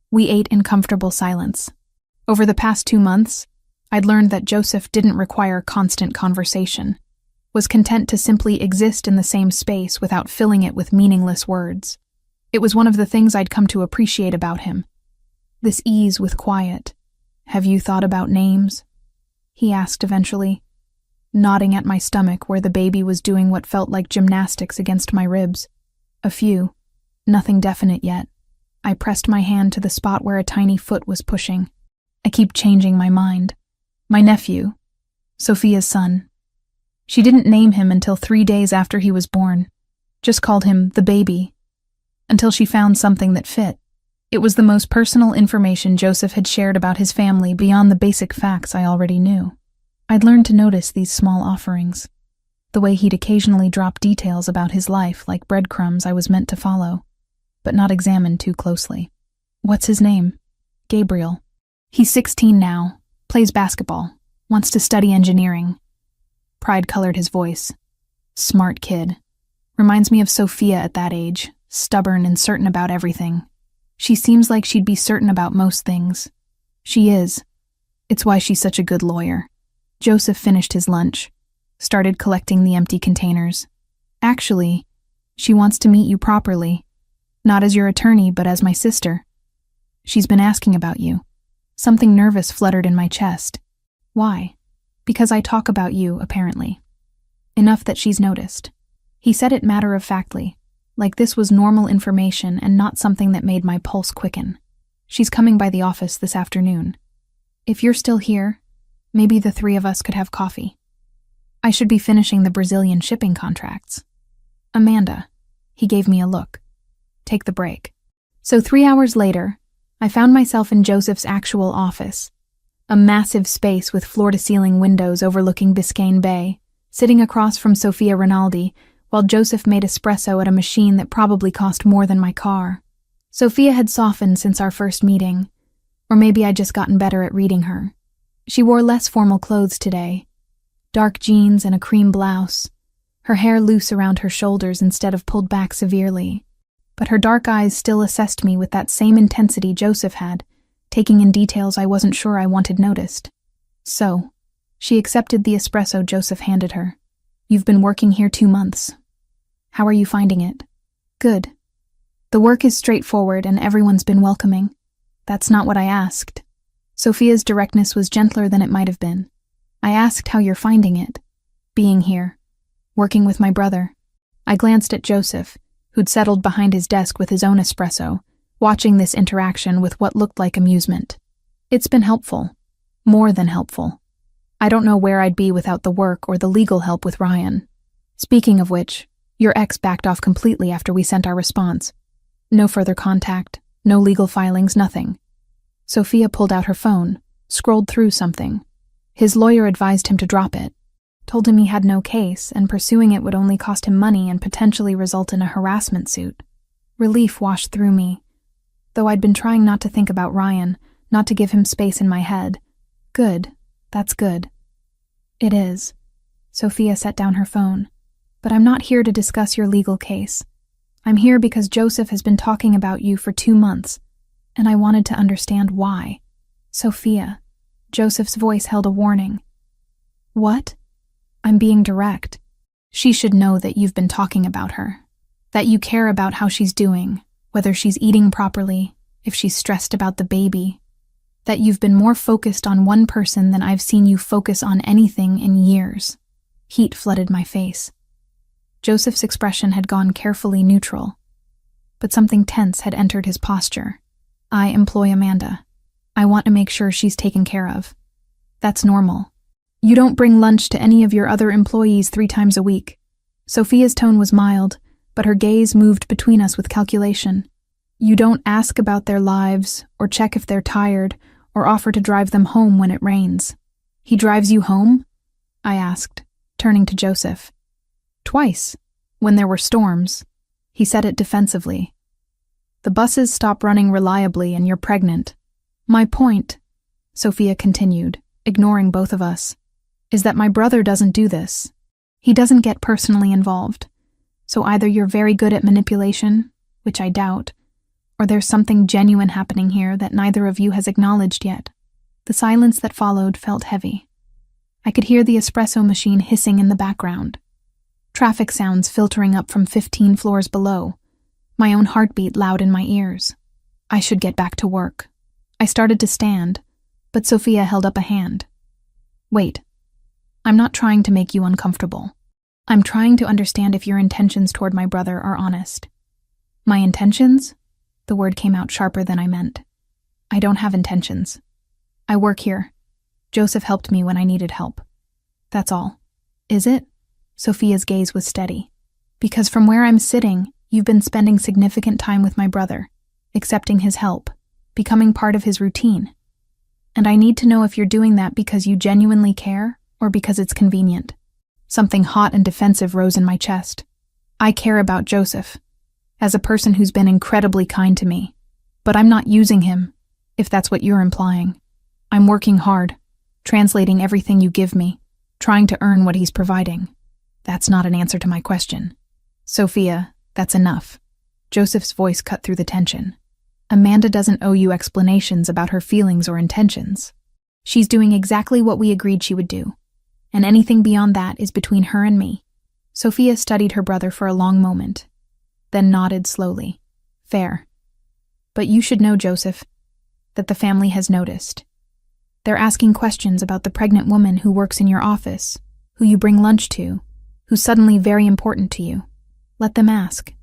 We ate in comfortable silence. Over the past 2 months, I'd learned that Joseph didn't require constant conversation, was content to simply exist in the same space without filling it with meaningless words. It was one of the things I'd come to appreciate about him. This ease with quiet. "Have you thought about names?" he asked eventually, nodding at my stomach where the baby was doing what felt like gymnastics against my ribs. "A few. Nothing definite yet." I pressed my hand to the spot where a tiny foot was pushing. "I keep changing my mind. My nephew, Sophia's son." She didn't name him until 3 days after he was born, just called him the baby, until she found something that fit. It was the most personal information Joseph had shared about his family beyond the basic facts I already knew. I'd learned to notice these small offerings, the way he'd occasionally drop details about his life like breadcrumbs I was meant to follow, but not examine too closely. "What's his name?" "Gabriel. He's 16 now, plays basketball, wants to study engineering." Pride colored his voice. "Smart kid. Reminds me of Sophia at that age, stubborn and certain about everything. She seems like she'd be certain about most things. She is. It's why she's such a good lawyer." Joseph finished his lunch, started collecting the empty containers. "Actually, she wants to meet you properly, not as your attorney but as my sister. She's been asking about you." Something nervous fluttered in my chest. "Why?" "Because I talk about you, apparently. Enough that she's noticed." He said it matter-of-factly, like this was normal information and not something that made my pulse quicken. "She's coming by the office this afternoon. If you're still here, maybe the 3 of us could have coffee. I should be finishing the Brazilian shipping contracts." "Amanda." He gave me a look. "Take the break." So 3 hours later, I found myself in Joseph's actual office, a massive space with floor-to-ceiling windows overlooking Biscayne Bay, sitting across from Sophia Rinaldi, while Joseph made espresso at a machine that probably cost more than my car. Sophia had softened since our first meeting, or maybe I'd just gotten better at reading her. She wore less formal clothes today, dark jeans and a cream blouse, her hair loose around her shoulders instead of pulled back severely. But her dark eyes still assessed me with that same intensity Joseph had, taking in details I wasn't sure I wanted noticed. "So," she accepted the espresso Joseph handed her. "You've been working here 2 months. How are you finding it?" "Good. The work is straightforward and everyone's been welcoming." "That's not what I asked." Sophia's directness was gentler than it might have been. "I asked how you're finding it. Being here. Working with my brother." I glanced at Joseph, who'd settled behind his desk with his own espresso, watching this interaction with what looked like amusement. "It's been helpful. More than helpful. I don't know where I'd be without the work or the legal help with Ryan. Speaking of which, your ex backed off completely after we sent our response." No further contact, no legal filings, nothing. Sophia pulled out her phone, scrolled through something. His lawyer advised him to drop it, told him he had no case and pursuing it would only cost him money and potentially result in a harassment suit. Relief washed through me, though I'd been trying not to think about Ryan, not to give him space in my head. Good, that's good. It is. Sophia set down her phone. But I'm not here to discuss your legal case. I'm here because Joseph has been talking about you for 2 months, and I wanted to understand why. Sophia. Joseph's voice held a warning. What? I'm being direct. She should know that you've been talking about her, that you care about how she's doing, whether she's eating properly, if she's stressed about the baby, that you've been more focused on one person than I've seen you focus on anything in years. Heat flooded my face. Joseph's expression had gone carefully neutral, but something tense had entered his posture. I employ Amanda. I want to make sure she's taken care of. That's normal. You don't bring lunch to any of your other employees 3 times a week. Sophia's tone was mild, but her gaze moved between us with calculation. You don't ask about their lives, or check if they're tired, or offer to drive them home when it rains. He drives you home? I asked, turning to Joseph. Twice, when there were storms. He said it defensively. The buses stop running reliably and you're pregnant. My point, Sophia continued, ignoring both of us, is that my brother doesn't do this. He doesn't get personally involved. So either you're very good at manipulation, which I doubt, or there's something genuine happening here that neither of you has acknowledged yet. The silence that followed felt heavy. I could hear the espresso machine hissing in the background. Traffic sounds filtering up from 15 floors below. My own heartbeat loud in my ears. I should get back to work. I started to stand, but Sophia held up a hand. Wait. I'm not trying to make you uncomfortable. I'm trying to understand if your intentions toward my brother are honest. My intentions? The word came out sharper than I meant. I don't have intentions. I work here. Joseph helped me when I needed help. That's all. Is it? Sophia's gaze was steady. Because from where I'm sitting, you've been spending significant time with my brother, accepting his help, becoming part of his routine. And I need to know if you're doing that because you genuinely care or because it's convenient. Something hot and defensive rose in my chest. I care about Joseph, as a person who's been incredibly kind to me. But I'm not using him, if that's what you're implying. I'm working hard, translating everything you give me, trying to earn what he's providing. That's not an answer to my question. Sophia, that's enough. Joseph's voice cut through the tension. Amanda doesn't owe you explanations about her feelings or intentions. She's doing exactly what we agreed she would do, and anything beyond that is between her and me. Sophia studied her brother for a long moment, then nodded slowly. Fair. But you should know, Joseph, that the family has noticed. They're asking questions about the pregnant woman who works in your office, who you bring lunch to, who's suddenly very important to you. Let them ask.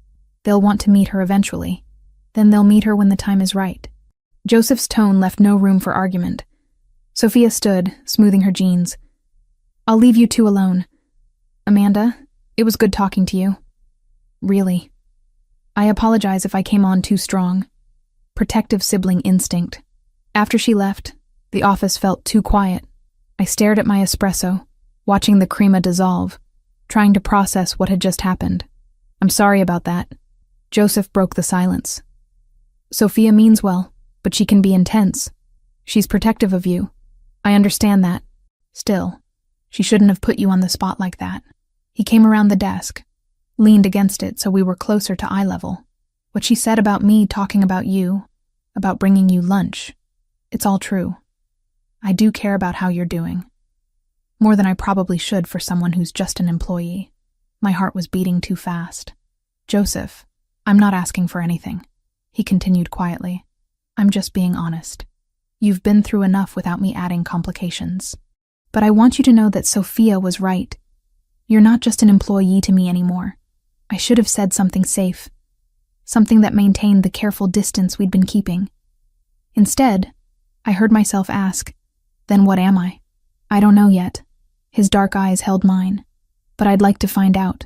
They'll want to meet her eventually. Then they'll meet her when the time is right. Joseph's tone left no room for argument. Sophia stood, smoothing her jeans. I'll leave you two alone. Amanda, it was good talking to you. Really. I apologize if I came on too strong. Protective sibling instinct. After she left, the office felt too quiet. I stared at my espresso, watching the crema dissolve, trying to process what had just happened. I'm sorry about that. Joseph broke the silence. Sophia means well, but she can be intense. She's protective of you. I understand that. Still, she shouldn't have put you on the spot like that. He came around the desk, leaned against it so we were closer to eye level. What she said about me talking about you, about bringing you lunch, it's all true. I do care about how you're doing. More than I probably should for someone who's just an employee. My heart was beating too fast. Joseph, I'm not asking for anything. He continued quietly. I'm just being honest. You've been through enough without me adding complications. But I want you to know that Sophia was right. You're not just an employee to me anymore. I should have said something safe. Something that maintained the careful distance we'd been keeping. Instead, I heard myself ask, then what am I? I don't know yet. His dark eyes held mine. But I'd like to find out.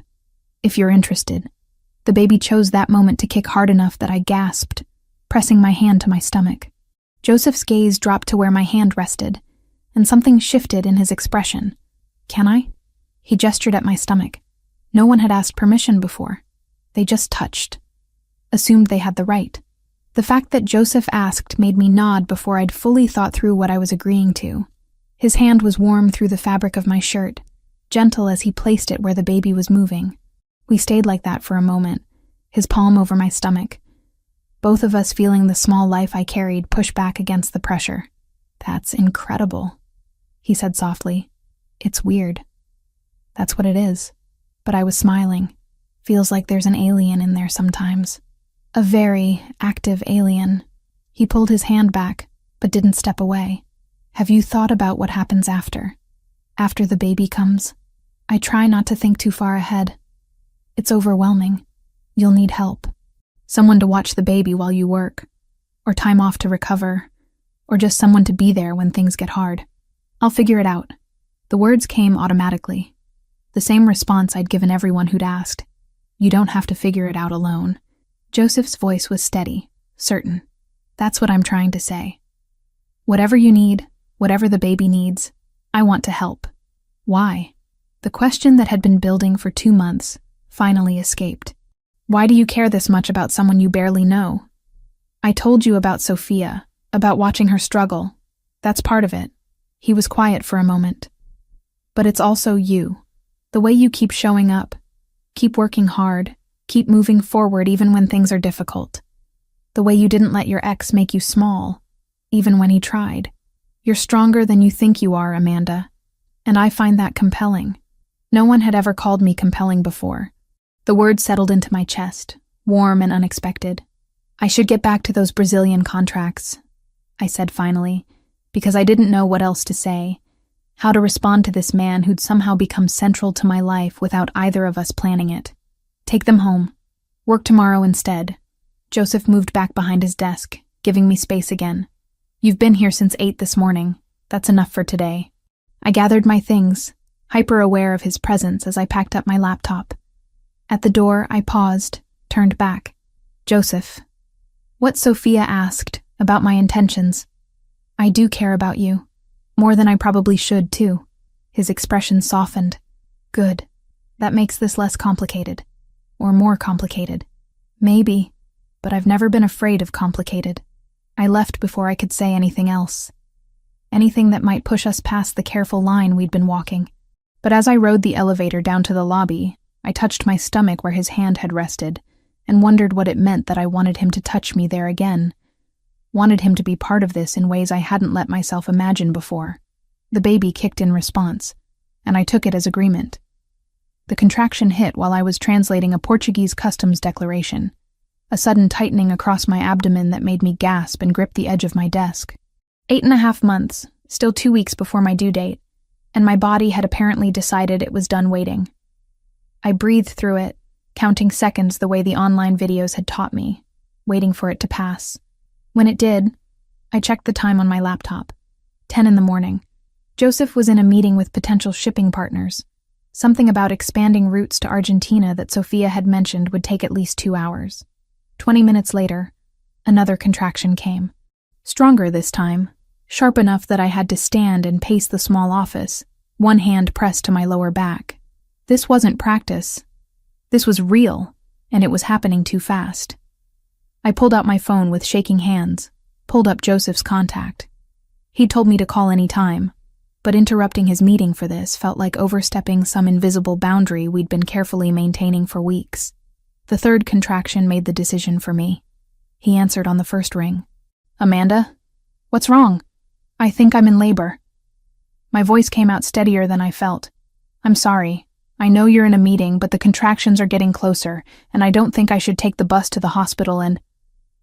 If you're interested. The baby chose that moment to kick hard enough that I gasped, pressing my hand to my stomach. Joseph's gaze dropped to where my hand rested, and something shifted in his expression. "Can I?" He gestured at my stomach. No one had asked permission before. They just touched. Assumed they had the right. The fact that Joseph asked made me nod before I'd fully thought through what I was agreeing to. His hand was warm through the fabric of my shirt, gentle as he placed it where the baby was moving. We stayed like that for a moment, his palm over my stomach, both of us feeling the small life I carried push back against the pressure. "That's incredible," he said softly. "It's weird." "That's what it is." But I was smiling. Feels like there's an alien in there sometimes. A very active alien. He pulled his hand back, but didn't step away. "Have you thought about what happens after? After the baby comes?" I try not to think too far ahead. It's overwhelming. You'll need help. Someone to watch the baby while you work, or time off to recover, or just someone to be there when things get hard. I'll figure it out. The words came automatically. The same response I'd given everyone who'd asked. You don't have to figure it out alone. Joseph's voice was steady, certain. That's what I'm trying to say. Whatever you need, whatever the baby needs, I want to help. Why? The question that had been building for 2 months finally escaped. Why do you care this much about someone you barely know? I told you about Sophia, about watching her struggle. That's part of it. He was quiet for a moment. But it's also you. The way you keep showing up, keep working hard, keep moving forward even when things are difficult. The way you didn't let your ex make you small, even when he tried. You're stronger than you think you are, Amanda. And I find that compelling. No one had ever called me compelling before. The word settled into my chest, warm and unexpected. I should get back to those Brazilian contracts, I said finally, because I didn't know what else to say, how to respond to this man who'd somehow become central to my life without either of us planning it. Take them home. Work tomorrow instead. Joseph moved back behind his desk, giving me space again. You've been here since 8 this morning. That's enough for today. I gathered my things, hyper-aware of his presence as I packed up my laptop. At the door, I paused, turned back. Joseph. What Sophia asked about my intentions. I do care about you. More than I probably should, too. His expression softened. Good. That makes this less complicated. Or more complicated. Maybe. But I've never been afraid of complicated. I left before I could say anything else. Anything that might push us past the careful line we'd been walking. But as I rode the elevator down to the lobby, I touched my stomach where his hand had rested, and wondered what it meant that I wanted him to touch me there again. Wanted him to be part of this in ways I hadn't let myself imagine before. The baby kicked in response, and I took it as agreement. The contraction hit while I was translating a Portuguese customs declaration, a sudden tightening across my abdomen that made me gasp and grip the edge of my desk. 8.5 months, still 2 weeks before my due date, and my body had apparently decided it was done waiting. I breathed through it, counting seconds the way the online videos had taught me, waiting for it to pass. When it did, I checked the time on my laptop. 10 in the morning. Joseph was in a meeting with potential shipping partners. Something about expanding routes to Argentina that Sophia had mentioned would take at least 2 hours. 20 minutes later, another contraction came. Stronger this time, sharp enough that I had to stand and pace the small office, one hand pressed to my lower back. This wasn't practice. This was real, and it was happening too fast. I pulled out my phone with shaking hands, pulled up Joseph's contact. He'd told me to call any time, but interrupting his meeting for this felt like overstepping some invisible boundary we'd been carefully maintaining for weeks. The third contraction made the decision for me. He answered on the first ring. Amanda? What's wrong? I think I'm in labor. My voice came out steadier than I felt. I'm sorry. I know you're in a meeting, but the contractions are getting closer, and I don't think I should take the bus to the hospital and...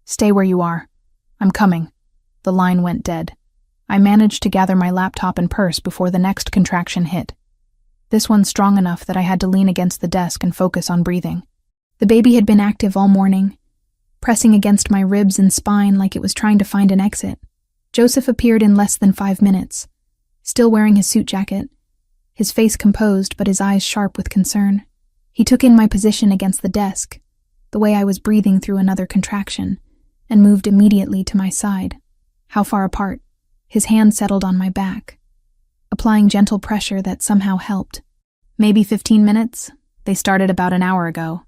Stay where you are. I'm coming. The line went dead. I managed to gather my laptop and purse before the next contraction hit. This one strong enough that I had to lean against the desk and focus on breathing. The baby had been active all morning, pressing against my ribs and spine like it was trying to find an exit. Joseph appeared in less than 5 minutes, still wearing his suit jacket, his face composed but his eyes sharp with concern. He took in my position against the desk, the way I was breathing through another contraction, and moved immediately to my side. How far apart? His hand settled on my back, applying gentle pressure that somehow helped. Maybe 15 minutes? They started about an hour ago.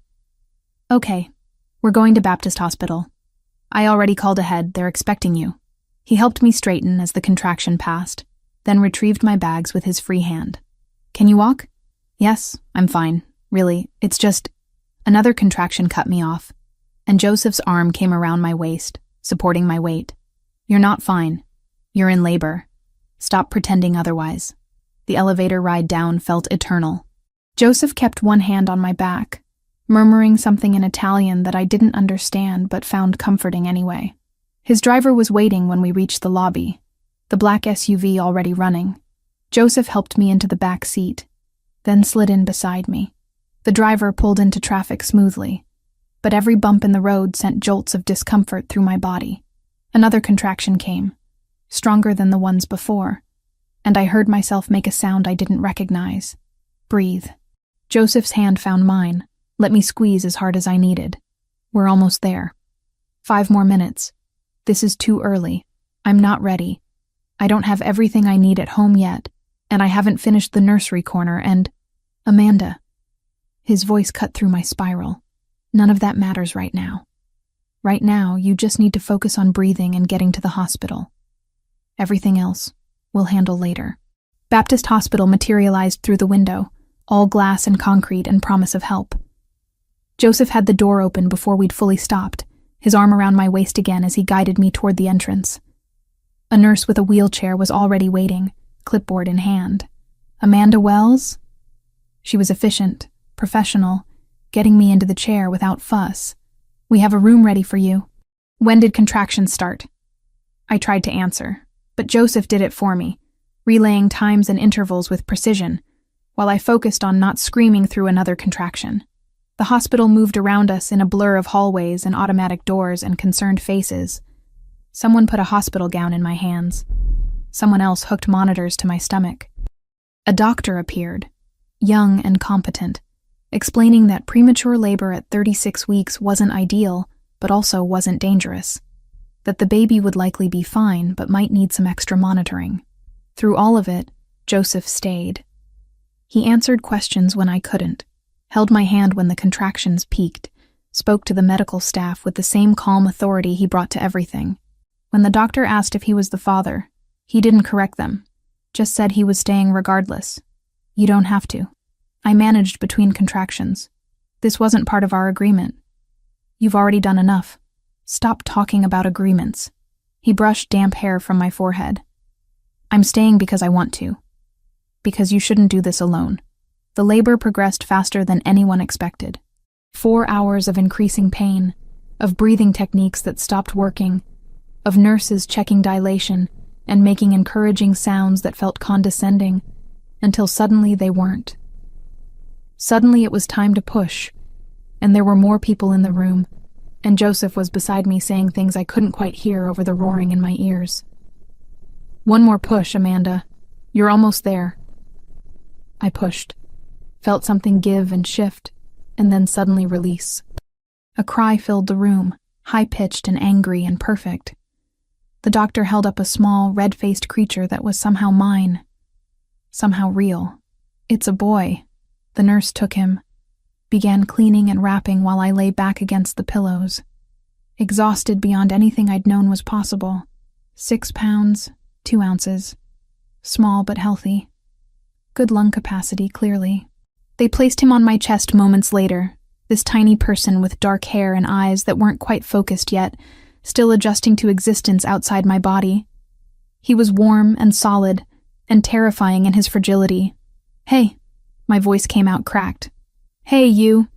Okay, we're going to Baptist Hospital. I already called ahead, they're expecting you. He helped me straighten as the contraction passed, then retrieved my bags with his free hand. Can you walk? Yes, I'm fine. Really, it's just... Another contraction cut me off, and Joseph's arm came around my waist, supporting my weight. You're not fine. You're in labor. Stop pretending otherwise. The elevator ride down felt eternal. Joseph kept one hand on my back, murmuring something in Italian that I didn't understand but found comforting anyway. His driver was waiting when we reached the lobby, the black SUV already running. Joseph helped me into the back seat, then slid in beside me. The driver pulled into traffic smoothly, but every bump in the road sent jolts of discomfort through my body. Another contraction came, stronger than the ones before, and I heard myself make a sound I didn't recognize. Breathe. Joseph's hand found mine, let me squeeze as hard as I needed. We're almost there. 5 more minutes. This is too early. I'm not ready. I don't have everything I need at home yet, and I haven't finished the nursery corner and... Amanda. His voice cut through my spiral. None of that matters right now. Right now, you just need to focus on breathing and getting to the hospital. Everything else, we'll handle later. Baptist Hospital materialized through the window, all glass and concrete and promise of help. Joseph had the door open before we'd fully stopped, his arm around my waist again as he guided me toward the entrance. A nurse with a wheelchair was already waiting, clipboard in hand. Amanda Wells? She was efficient, professional, getting me into the chair without fuss. We have a room ready for you. When did contractions start? I tried to answer, but Joseph did it for me, relaying times and intervals with precision, while I focused on not screaming through another contraction. The hospital moved around us in a blur of hallways and automatic doors and concerned faces. Someone put a hospital gown in my hands. Someone else hooked monitors to my stomach. A doctor appeared, young and competent, explaining that premature labor at 36 weeks wasn't ideal, but also wasn't dangerous. That the baby would likely be fine, but might need some extra monitoring. Through all of it, Joseph stayed. He answered questions when I couldn't, held my hand when the contractions peaked, spoke to the medical staff with the same calm authority he brought to everything. When the doctor asked if he was the father, he didn't correct them, just said he was staying regardless. You don't have to. I managed between contractions. This wasn't part of our agreement. You've already done enough. Stop talking about agreements. He brushed damp hair from my forehead. I'm staying because I want to. Because you shouldn't do this alone. The labor progressed faster than anyone expected. 4 hours of increasing pain, of breathing techniques that stopped working, of nurses checking dilation and making encouraging sounds that felt condescending, until suddenly they weren't. Suddenly it was time to push, and there were more people in the room, and Joseph was beside me saying things I couldn't quite hear over the roaring in my ears. One more push, Amanda. You're almost there. I pushed, felt something give and shift, and then suddenly release. A cry filled the room, high-pitched and angry and perfect. The doctor held up a small, red-faced creature that was somehow mine, somehow real. It's a boy. The nurse took him, began cleaning and wrapping while I lay back against the pillows, exhausted beyond anything I'd known was possible. 6 pounds, 2 ounces. Small but healthy. Good lung capacity, clearly. They placed him on my chest moments later, this tiny person with dark hair and eyes that weren't quite focused yet, still adjusting to existence outside my body. He was warm and solid, and terrifying in his fragility. Hey, my voice came out cracked. Hey, you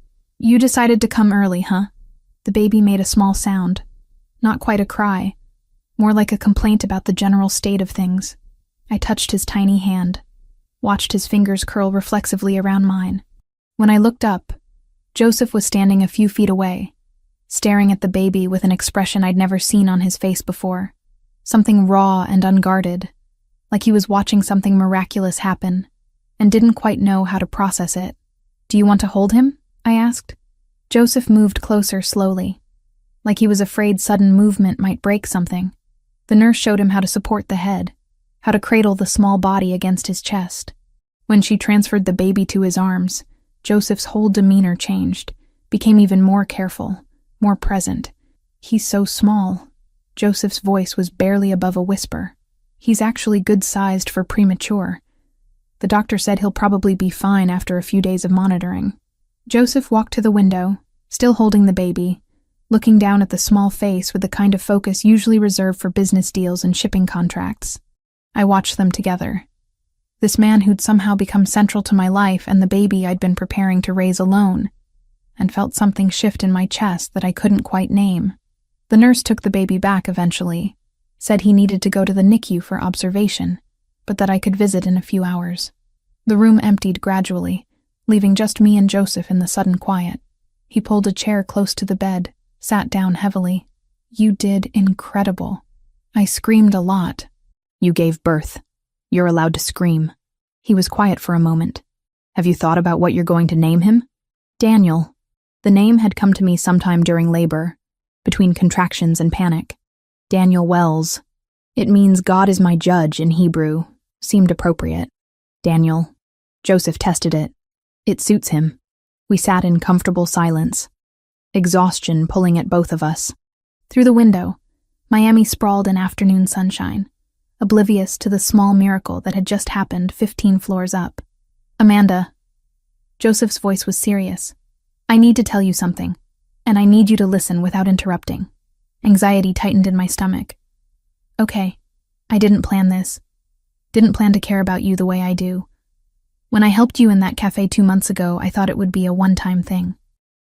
decided to come early, huh? The baby made a small sound. Not quite a cry, more like a complaint about the general state of things. I touched his tiny hand, watched his fingers curl reflexively around mine. When I looked up, Joseph was standing a few feet away, staring at the baby with an expression I'd never seen on his face before. Something raw and unguarded, like he was watching something miraculous happen, and didn't quite know how to process it. Do you want to hold him? I asked. Joseph moved closer slowly, like he was afraid sudden movement might break something. The nurse showed him how to support the head, how to cradle the small body against his chest. When she transferred the baby to his arms, Joseph's whole demeanor changed, became even more careful, more present. "He's so small." Joseph's voice was barely above a whisper. "He's actually good-sized for premature. The doctor said he'll probably be fine after a few days of monitoring." Joseph walked to the window, still holding the baby, looking down at the small face with the kind of focus usually reserved for business deals and shipping contracts. I watched them together. This man who'd somehow become central to my life and the baby I'd been preparing to raise alone, and felt something shift in my chest that I couldn't quite name. The nurse took the baby back eventually, said he needed to go to the NICU for observation, but that I could visit in a few hours. The room emptied gradually, leaving just me and Joseph in the sudden quiet. He pulled a chair close to the bed, sat down heavily. "You did incredible." I screamed a lot. "You gave birth. You're allowed to scream." He was quiet for a moment. "Have you thought about what you're going to name him?" "Daniel." The name had come to me sometime during labor, between contractions and panic. Daniel Wells. It means God is my judge in Hebrew. Seemed appropriate. Daniel. Joseph tested it. It suits him. We sat in comfortable silence, exhaustion pulling at both of us. Through the window, Miami sprawled in afternoon sunshine, oblivious to the small miracle that had just happened 15 floors up. "Amanda." Joseph's voice was serious. "I need to tell you something, and I need you to listen without interrupting." Anxiety tightened in my stomach. "Okay, I didn't plan this. Didn't plan to care about you the way I do. When I helped you in that cafe 2 months ago, I thought it would be a one-time thing.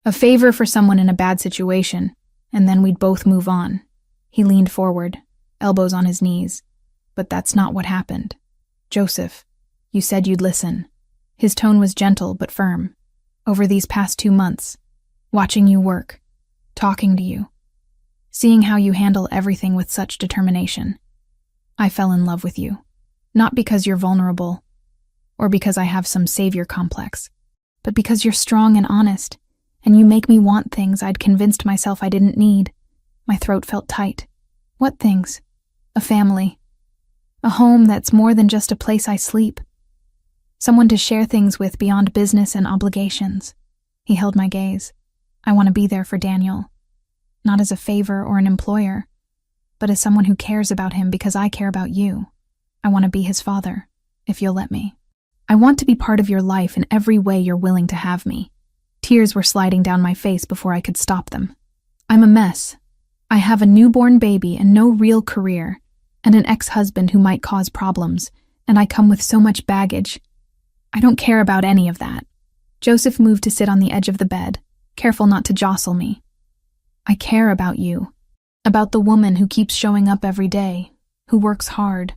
A favor for someone in a bad situation, and then we'd both move on." He leaned forward, elbows on his knees. "But that's not what happened. Joseph, you said you'd listen." His tone was gentle but firm. "Over these past 2 months, watching you work, talking to you, seeing how you handle everything with such determination, I fell in love with you. Not because you're vulnerable, or because I have some savior complex, but because you're strong and honest, and you make me want things I'd convinced myself I didn't need." My throat felt tight. "What things?" "A family. A home that's more than just a place I sleep. Someone to share things with beyond business and obligations." He held my gaze. "I want to be there for Daniel. Not as a favor or an employer, but as someone who cares about him because I care about you. I want to be his father, if you'll let me. I want to be part of your life in every way you're willing to have me." Tears were sliding down my face before I could stop them. "I'm a mess. I have a newborn baby and no real career, and an ex-husband who might cause problems, and I come with so much baggage. I don't care about any of that." Joseph moved to sit on the edge of the bed, careful not to jostle me. "I care about you. About the woman who keeps showing up every day, who works hard,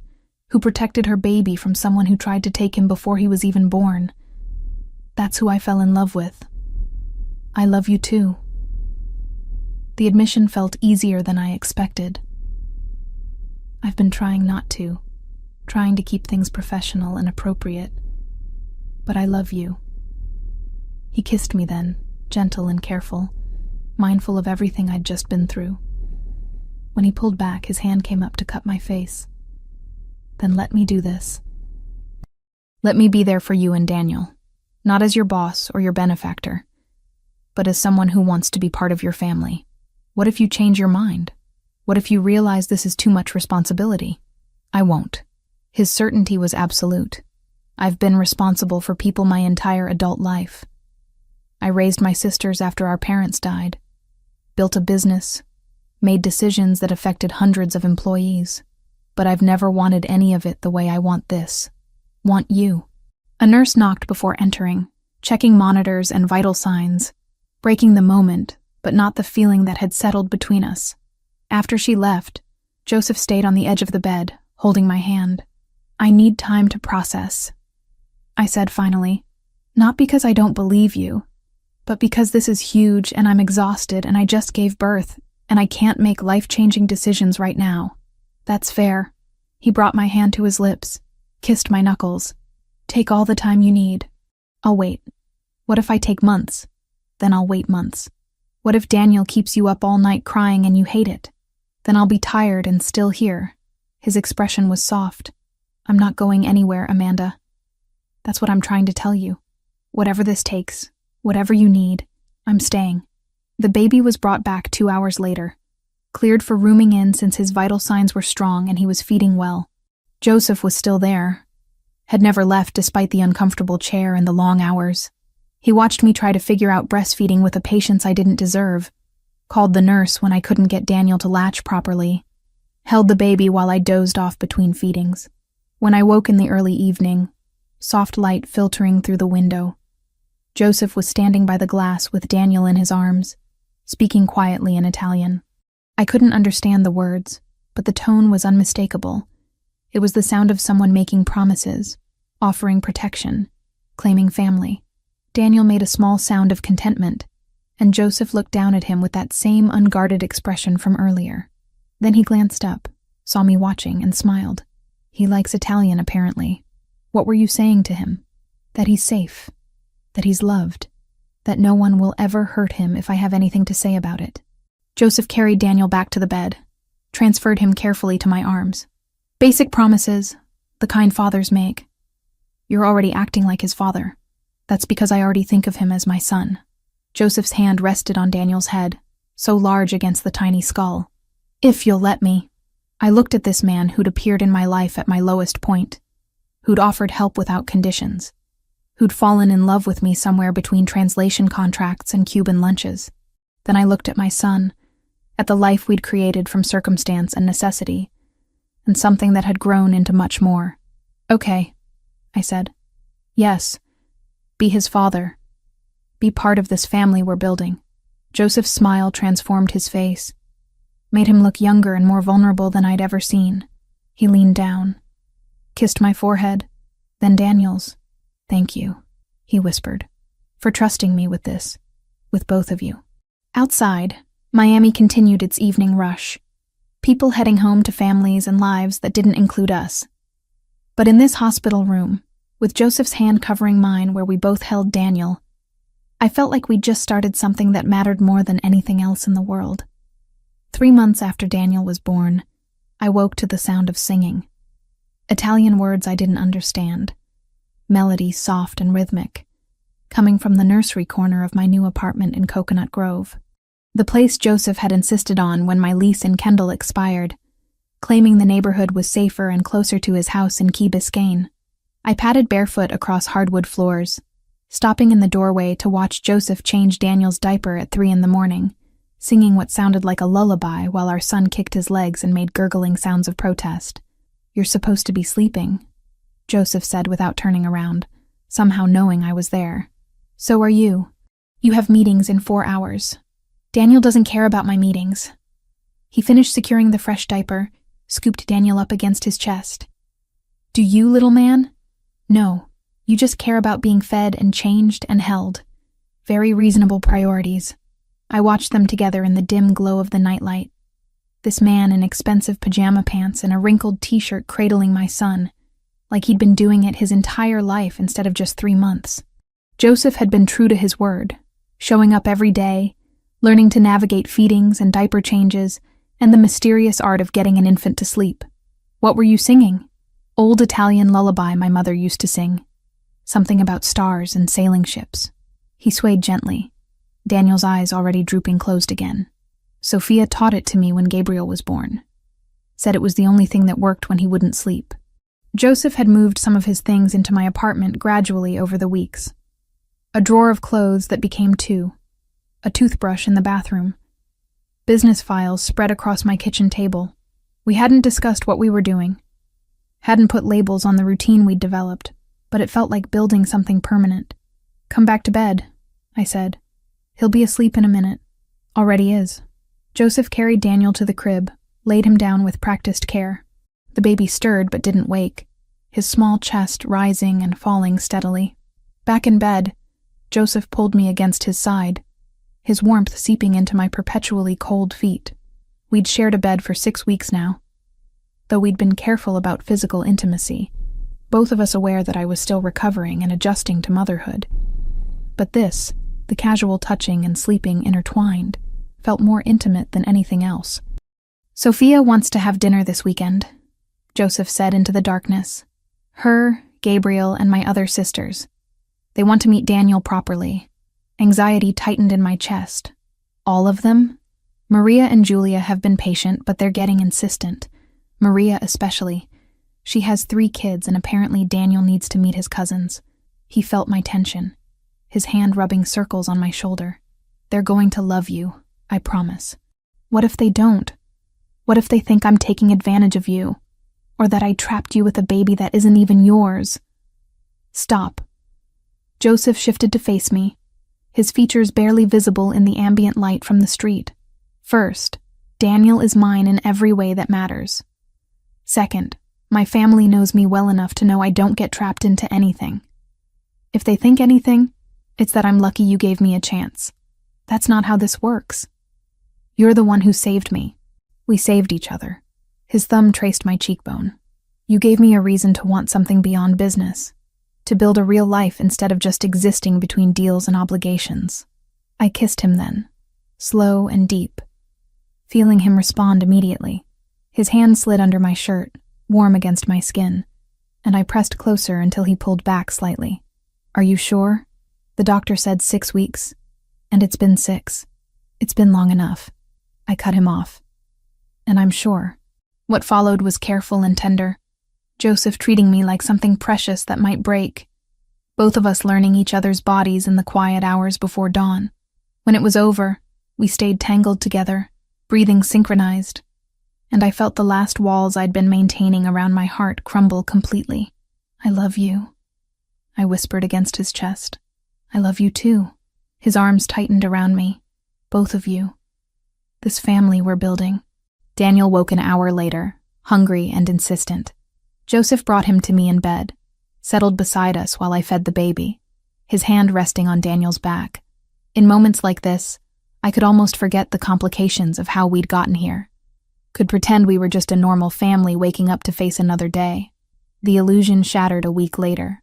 who protected her baby from someone who tried to take him before he was even born. That's who I fell in love with. I love you too." The admission felt easier than I expected. "I've been trying not to, trying to keep things professional and appropriate. But I love you." He kissed me then, gentle and careful, mindful of everything I'd just been through. When he pulled back, his hand came up to cup my face. "Then let me do this. Let me be there for you and Daniel, not as your boss or your benefactor, but as someone who wants to be part of your family. What if you change your mind? What if you realize this is too much responsibility?" "I won't." His certainty was absolute. "I've been responsible for people my entire adult life. I raised my sisters after our parents died, built a business, made decisions that affected hundreds of employees. But I've never wanted any of it the way I want this. Want you." A nurse knocked before entering, checking monitors and vital signs, breaking the moment, but not the feeling that had settled between us. After she left, Joseph stayed on the edge of the bed, holding my hand. "I need time to process," I said finally. "Not because I don't believe you, but because this is huge and I'm exhausted and I just gave birth and I can't make life-changing decisions right now." "That's fair." He brought my hand to his lips, kissed my knuckles. "Take all the time you need. I'll wait. What if I take months? Then I'll wait months." What if Daniel keeps you up all night crying and you hate it? Then I'll be tired and still here. His expression was soft. I'm not going anywhere, Amanda. That's what I'm trying to tell you. Whatever this takes, whatever you need, I'm staying. The baby was brought back 2 hours later, cleared for rooming in since his vital signs were strong and he was feeding well. Joseph was still there, had never left despite the uncomfortable chair and the long hours. He watched me try to figure out breastfeeding with a patience I didn't deserve, called the nurse when I couldn't get Daniel to latch properly, held the baby while I dozed off between feedings. When I woke in the early evening, soft light filtering through the window, Joseph was standing by the glass with Daniel in his arms, speaking quietly in Italian. I couldn't understand the words, but the tone was unmistakable. It was the sound of someone making promises, offering protection, claiming family. Daniel made a small sound of contentment, and Joseph looked down at him with that same unguarded expression from earlier. Then he glanced up, saw me watching, and smiled. He likes Italian, apparently. What were you saying to him? That he's safe, that he's loved, that no one will ever hurt him if I have anything to say about it. Joseph carried Daniel back to the bed, transferred him carefully to my arms. Basic promises, the kind fathers make. You're already acting like his father. That's because I already think of him as my son. Joseph's hand rested on Daniel's head, so large against the tiny skull. If you'll let me. I looked at this man who'd appeared in my life at my lowest point, who'd offered help without conditions, who'd fallen in love with me somewhere between translation contracts and Cuban lunches. Then I looked at my son, at the life we'd created from circumstance and necessity, and something that had grown into much more. Okay, I said. Yes, be his father. Be part of this family we're building. Joseph's smile transformed his face, made him look younger and more vulnerable than I'd ever seen. He leaned down, kissed my forehead, then Daniel's. Thank you, he whispered, for trusting me with this, with both of you. Outside, Miami continued its evening rush, people heading home to families and lives that didn't include us. But in this hospital room, with Joseph's hand covering mine where we both held Daniel, I felt like we'd just started something that mattered more than anything else in the world. 3 months after Daniel was born, I woke to the sound of singing. Italian words I didn't understand, melodies soft and rhythmic, coming from the nursery corner of my new apartment in Coconut Grove, the place Joseph had insisted on when my lease in Kendall expired, claiming the neighborhood was safer and closer to his house in Key Biscayne. I padded barefoot across hardwood floors, stopping in the doorway to watch Joseph change Daniel's diaper at 3 a.m, singing what sounded like a lullaby while our son kicked his legs and made gurgling sounds of protest. You're supposed to be sleeping, Joseph said without turning around, somehow knowing I was there. So are you. You have meetings in 4 hours. Daniel doesn't care about my meetings. He finished securing the fresh diaper, scooped Daniel up against his chest. Do you, little man? No, you just care about being fed and changed and held. Very reasonable priorities. I watched them together in the dim glow of the nightlight. This man in expensive pajama pants and a wrinkled t-shirt cradling my son, like he'd been doing it his entire life instead of just 3 months. Joseph had been true to his word, showing up every day, learning to navigate feedings and diaper changes, and the mysterious art of getting an infant to sleep. What were you singing? Old Italian lullaby my mother used to sing. Something about stars and sailing ships. He swayed gently, Daniel's eyes already drooping closed again. Sophia taught it to me when Gabriel was born. Said it was the only thing that worked when he wouldn't sleep. Joseph had moved some of his things into my apartment gradually over the weeks. A drawer of clothes that became 2. A toothbrush in the bathroom. Business files spread across my kitchen table. We hadn't discussed what we were doing. Hadn't put labels on the routine we'd developed, but it felt like building something permanent. Come back to bed, I said. He'll be asleep in a minute. Already is. Joseph carried Daniel to the crib, laid him down with practiced care. The baby stirred but didn't wake, his small chest rising and falling steadily. Back in bed, Joseph pulled me against his side, his warmth seeping into my perpetually cold feet. We'd shared a bed for 6 weeks now. Though we'd been careful about physical intimacy, both of us aware that I was still recovering and adjusting to motherhood. But this The casual touching and sleeping intertwined felt more intimate than anything else. "Sophia wants to have dinner this weekend," Joseph said into the darkness. "Her, Gabriel, and my other sisters. They want to meet Daniel properly." Anxiety tightened in my chest. "All of them?" "Maria and Julia have been patient, but they're getting insistent. Maria especially. She has 3 kids, and apparently Daniel needs to meet his cousins." He felt my tension, his hand rubbing circles on my shoulder. "They're going to love you, I promise." "What if they don't? What if they think I'm taking advantage of you? Or that I trapped you with a baby that isn't even yours?" "Stop." Joseph shifted to face me, his features barely visible in the ambient light from the street. "First, Daniel is mine in every way that matters. Second, my family knows me well enough to know I don't get trapped into anything. If they think anything, it's that I'm lucky you gave me a chance. That's not how this works. You're the one who saved me. We saved each other." His thumb traced my cheekbone. "You gave me a reason to want something beyond business, to build a real life instead of just existing between deals and obligations." I kissed him then, slow and deep, feeling him respond immediately. His hand slid under my shirt, warm against my skin, and I pressed closer until he pulled back slightly. "Are you sure? The doctor said 6 weeks, and it's been 6. It's been long enough." I cut him off. "And I'm sure." What followed was careful and tender, Joseph treating me like something precious that might break, both of us learning each other's bodies in the quiet hours before dawn. When it was over, we stayed tangled together, breathing synchronized, and I felt the last walls I'd been maintaining around my heart crumble completely. "I love you," I whispered against his chest. "I love you too." His arms tightened around me. "Both of you. This family we're building." Daniel woke an hour later, hungry and insistent. Joseph brought him to me in bed, settled beside us while I fed the baby, his hand resting on Daniel's back. In moments like this, I could almost forget the complications of how we'd gotten here. Could pretend we were just a normal family waking up to face another day. The illusion shattered a week later.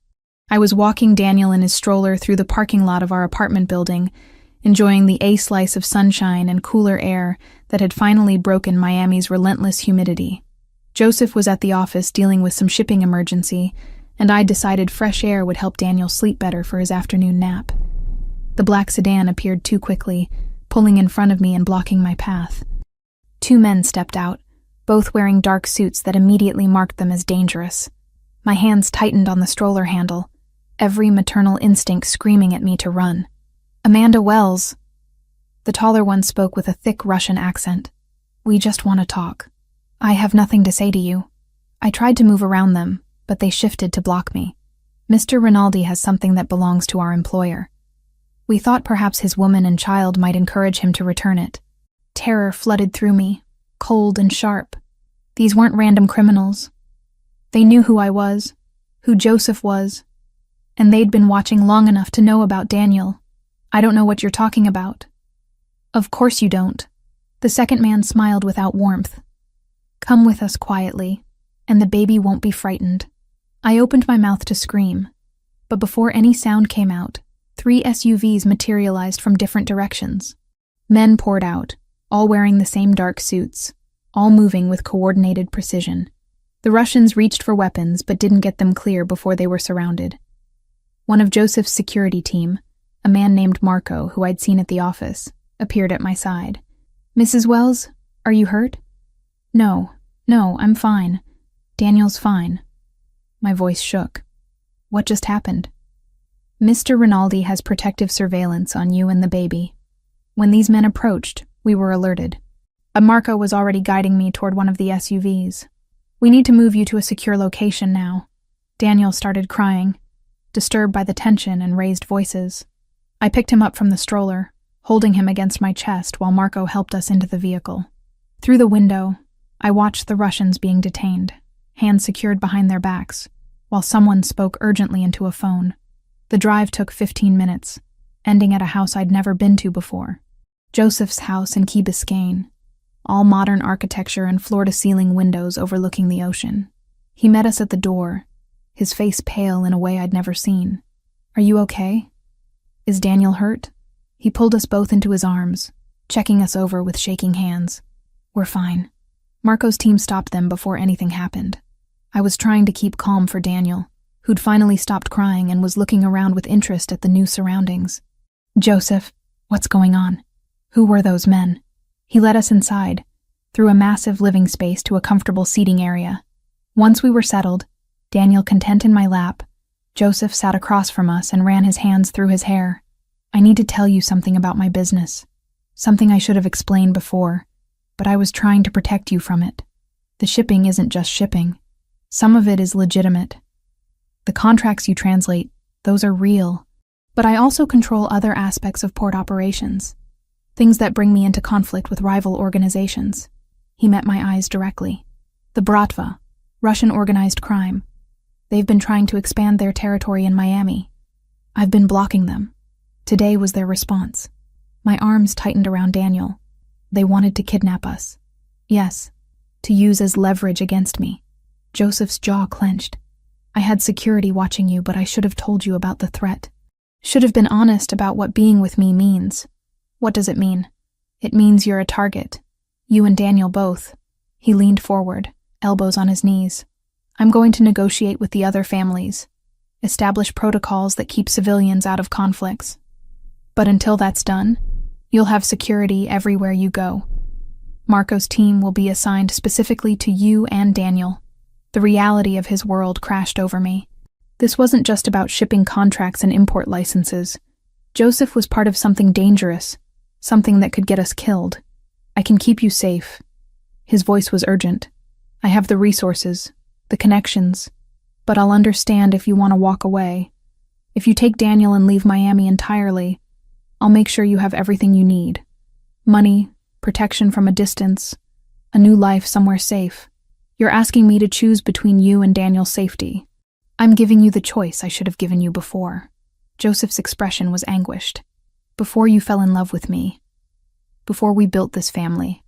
I was walking Daniel in his stroller through the parking lot of our apartment building, enjoying the slice of sunshine and cooler air that had finally broken Miami's relentless humidity. Joseph was at the office dealing with some shipping emergency, and I decided fresh air would help Daniel sleep better for his afternoon nap. The black sedan appeared too quickly, pulling in front of me and blocking my path. 2 men stepped out, both wearing dark suits that immediately marked them as dangerous. My hands tightened on the stroller handle, every maternal instinct screaming at me to run. "Amanda Wells." The taller one spoke with a thick Russian accent. "We just want to talk. I have nothing to say to you." I tried to move around them, but they shifted to block me. "Mr. Rinaldi has something that belongs to our employer. We thought perhaps his woman and child might encourage him to return it." Terror flooded through me, cold and sharp. These weren't random criminals. They knew who I was, who Joseph was, and they'd been watching long enough to know about Daniel. "I don't know what you're talking about." "Of course you don't." The second man smiled without warmth. "Come with us quietly, and the baby won't be frightened." I opened my mouth to scream, but before any sound came out, 3 SUVs materialized from different directions. Men poured out, all wearing the same dark suits, all moving with coordinated precision. The Russians reached for weapons but didn't get them clear before they were surrounded. One of Joseph's security team, a man named Marco, who I'd seen at the office, appeared at my side. "Mrs. Wells, are you hurt?" No, I'm fine. Daniel's fine." My voice shook. "What just happened?" "Mr. Rinaldi has protective surveillance on you and the baby. When these men approached, we were alerted. Marco was already guiding me toward one of the SUVs. We need to move you to a secure location now." Daniel started crying, disturbed by the tension and raised voices. I picked him up from the stroller, holding him against my chest while Marco helped us into the vehicle. Through the window, I watched the Russians being detained, hands secured behind their backs, while someone spoke urgently into a phone. The drive took 15 minutes, ending at a house I'd never been to before. Joseph's house in Key Biscayne, all modern architecture and floor-to-ceiling windows overlooking the ocean. He met us at the door, his face pale in a way I'd never seen. "Are you okay? Is Daniel hurt?" He pulled us both into his arms, checking us over with shaking hands. We're fine. Marco's team stopped them before anything happened. I was trying to keep calm for Daniel, who'd finally stopped crying and was looking around with interest at the new surroundings. Joseph, what's going on? Who were those men? He led us inside, through a massive living space to a comfortable seating area. Once we were settled, Daniel content in my lap, Joseph sat across from us and ran his hands through his hair. I need to tell you something about my business. Something I should have explained before, but I was trying to protect you from it. The shipping isn't just shipping. Some of it is legitimate. The contracts you translate, those are real. But I also control other aspects of port operations. Things that bring me into conflict with rival organizations. He met my eyes directly. The Bratva, Russian organized crime. They've been trying to expand their territory in Miami. I've been blocking them. Today was their response. My arms tightened around Daniel. They wanted to kidnap us. Yes, to use as leverage against me. Joseph's jaw clenched. I had security watching you, but I should have told you about the threat. Should have been honest about what being with me means. What does it mean? It means you're a target. You and Daniel both. He leaned forward, elbows on his knees. I'm going to negotiate with the other families. Establish protocols that keep civilians out of conflicts. But until that's done, you'll have security everywhere you go. Marco's team will be assigned specifically to you and Daniel. The reality of his world crashed over me. This wasn't just about shipping contracts and import licenses. Joseph was part of something dangerous, something that could get us killed. I can keep you safe. His voice was urgent. I have the resources, the connections, but I'll understand if you want to walk away. If you take Daniel and leave Miami entirely, I'll make sure you have everything you need. Money, protection from a distance, a new life somewhere safe. You're asking me to choose between you and Daniel's safety. I'm giving you the choice I should have given you before. Joseph's expression was anguished. Before you fell in love with me. Before we built this family.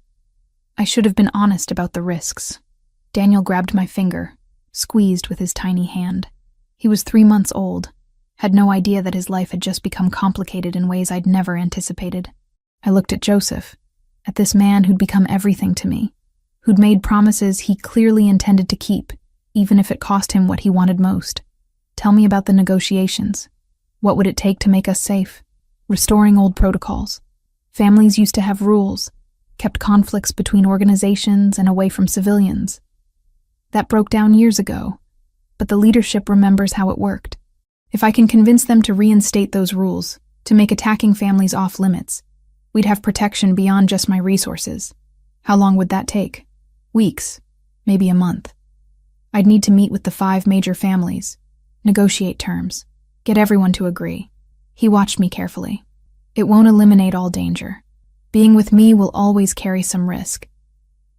I should have been honest about the risks. Daniel grabbed my finger, squeezed with his tiny hand. He was 3 months old, had no idea that his life had just become complicated in ways I'd never anticipated. I looked at Joseph, at this man who'd become everything to me, who'd made promises he clearly intended to keep, even if it cost him what he wanted most. Tell me about the negotiations. What would it take to make us safe? Restoring old protocols. Families used to have rules, kept conflicts between organizations and away from civilians. That broke down years ago, but the leadership remembers how it worked. If I can convince them to reinstate those rules, to make attacking families off limits, we'd have protection beyond just my resources. How long would that take? Weeks, maybe a month. I'd need to meet with the 5 major families, negotiate terms, get everyone to agree. He watched me carefully. It won't eliminate all danger. Being with me will always carry some risk,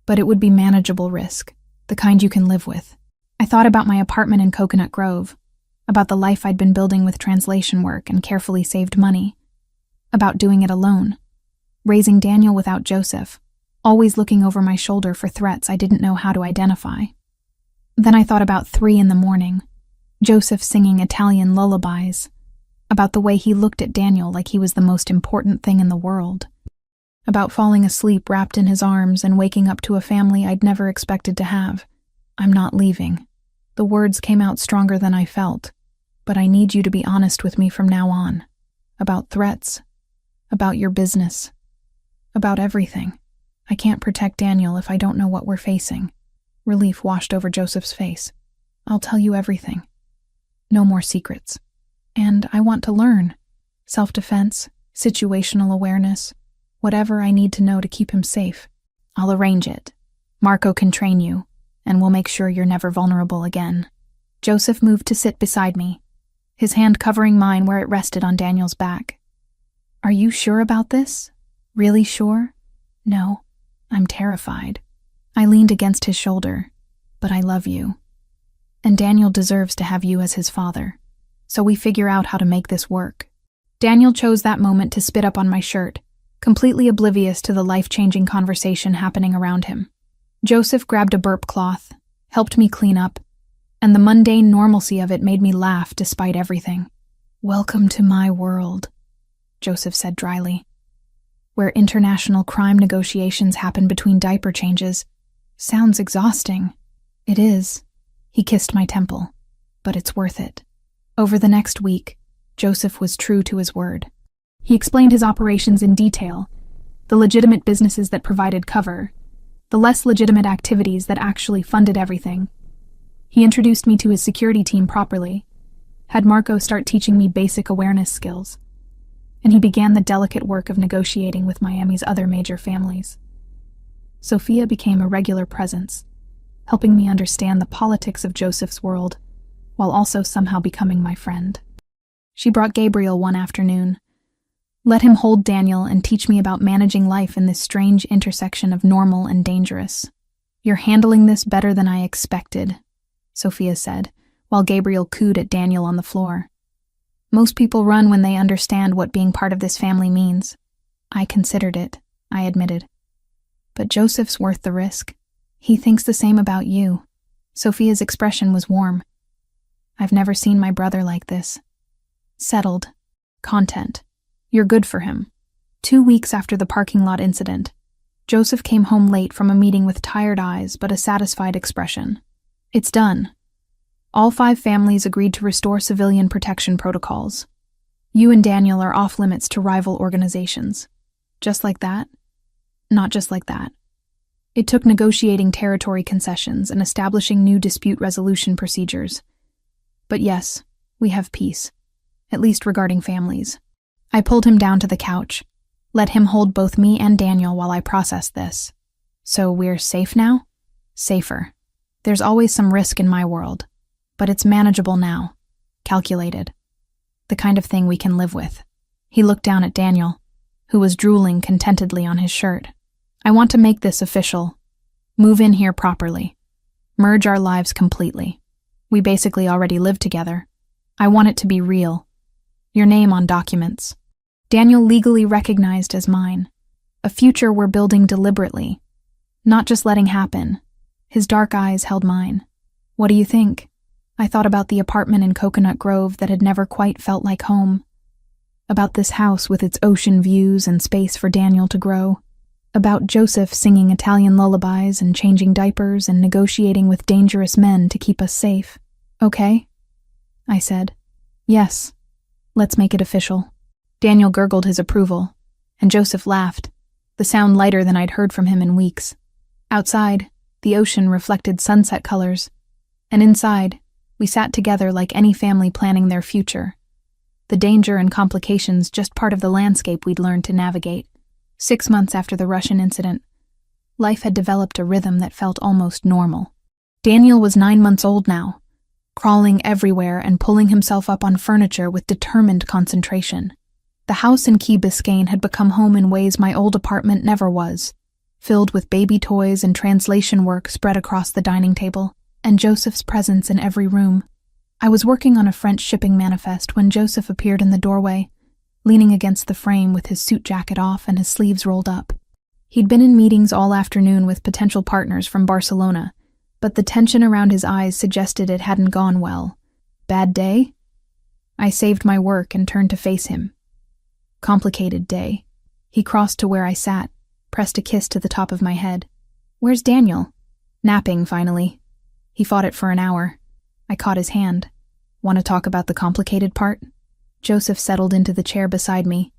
but it would be manageable risk, the kind you can live with. I thought about my apartment in Coconut Grove, about the life I'd been building with translation work and carefully saved money, about doing it alone, raising Daniel without Joseph, always looking over my shoulder for threats I didn't know how to identify. Then I thought about 3 a.m, Joseph singing Italian lullabies, about the way he looked at Daniel like he was the most important thing in the world, about falling asleep wrapped in his arms and waking up to a family I'd never expected to have. I'm not leaving. The words came out stronger than I felt, but I need you to be honest with me from now on. About threats, about your business, about everything. I can't protect Daniel if I don't know what we're facing. Relief washed over Joseph's face. I'll tell you everything. No more secrets. And I want to learn. Self-defense, situational awareness, whatever I need to know to keep him safe. I'll arrange it. Marco can train you, and we'll make sure you're never vulnerable again. Joseph moved to sit beside me, his hand covering mine where it rested on Daniel's back. Are you sure about this? Really sure? No, I'm terrified. I leaned against his shoulder. But I love you. And Daniel deserves to have you as his father. So we figure out how to make this work. Daniel chose that moment to spit up on my shirt, completely oblivious to the life-changing conversation happening around him. Joseph grabbed a burp cloth, helped me clean up, and the mundane normalcy of it made me laugh despite everything. Welcome to my world. Joseph said dryly. Where international crime negotiations happen between diaper changes. Sounds exhausting. It is. He kissed my temple. But it's worth it. Over the next week, Joseph was true to his word. He explained his operations in detail, the legitimate businesses that provided cover, the less legitimate activities that actually funded everything. He introduced me to his security team properly, had Marco start teaching me basic awareness skills, and he began the delicate work of negotiating with Miami's other major families. Sophia became a regular presence, helping me understand the politics of Joseph's world, while also somehow becoming my friend. She brought Gabriel one afternoon. Let him hold Daniel and teach me about managing life in this strange intersection of normal and dangerous. You're handling this better than I expected, Sophia said, while Gabriel cooed at Daniel on the floor. Most people run when they understand what being part of this family means. I considered it, I admitted. But Joseph's worth the risk. He thinks the same about you. Sophia's expression was warm. I've never seen my brother like this. Settled. Content. You're good for him. 2 weeks after the parking lot incident, Joseph came home late from a meeting with tired eyes but a satisfied expression. It's done. All 5 families agreed to restore civilian protection protocols. You and Daniel are off limits to rival organizations. Just like that? Not just like that. It took negotiating territory concessions and establishing new dispute resolution procedures. But yes, we have peace, at least regarding families. I pulled him down to the couch, let him hold both me and Daniel while I processed this. So we're safe now? Safer. There's always some risk in my world, but it's manageable now, calculated. The kind of thing we can live with. He looked down at Daniel, who was drooling contentedly on his shirt. I want to make this official. Move in here properly. Merge our lives completely. We basically already live together. I want it to be real. Your name on documents. Daniel legally recognized as mine. A future we're building deliberately. Not just letting happen. His dark eyes held mine. What do you think? I thought about the apartment in Coconut Grove that had never quite felt like home. About this house with its ocean views and space for Daniel to grow. About Joseph singing Italian lullabies and changing diapers and negotiating with dangerous men to keep us safe. Okay? I said. Yes. Let's make it official. Daniel gurgled his approval, and Joseph laughed, the sound lighter than I'd heard from him in weeks. Outside, the ocean reflected sunset colors, and inside, we sat together like any family planning their future. The danger and complications just part of the landscape we'd learned to navigate. 6 months after the Russian incident, life had developed a rhythm that felt almost normal. Daniel was 9 months old now, crawling everywhere and pulling himself up on furniture with determined concentration. The house in Key Biscayne had become home in ways my old apartment never was, filled with baby toys and translation work spread across the dining table, and Joseph's presence in every room. I was working on a French shipping manifest when Joseph appeared in the doorway, leaning against the frame with his suit jacket off and his sleeves rolled up. He'd been in meetings all afternoon with potential partners from Barcelona, but the tension around his eyes suggested it hadn't gone well. Bad day? I saved my work and turned to face him. Complicated day. He crossed to where I sat, pressed a kiss to the top of my head. Where's Daniel? Napping, finally. He fought it for an hour. I caught his hand. Want to talk about the complicated part? Joseph settled into the chair beside me,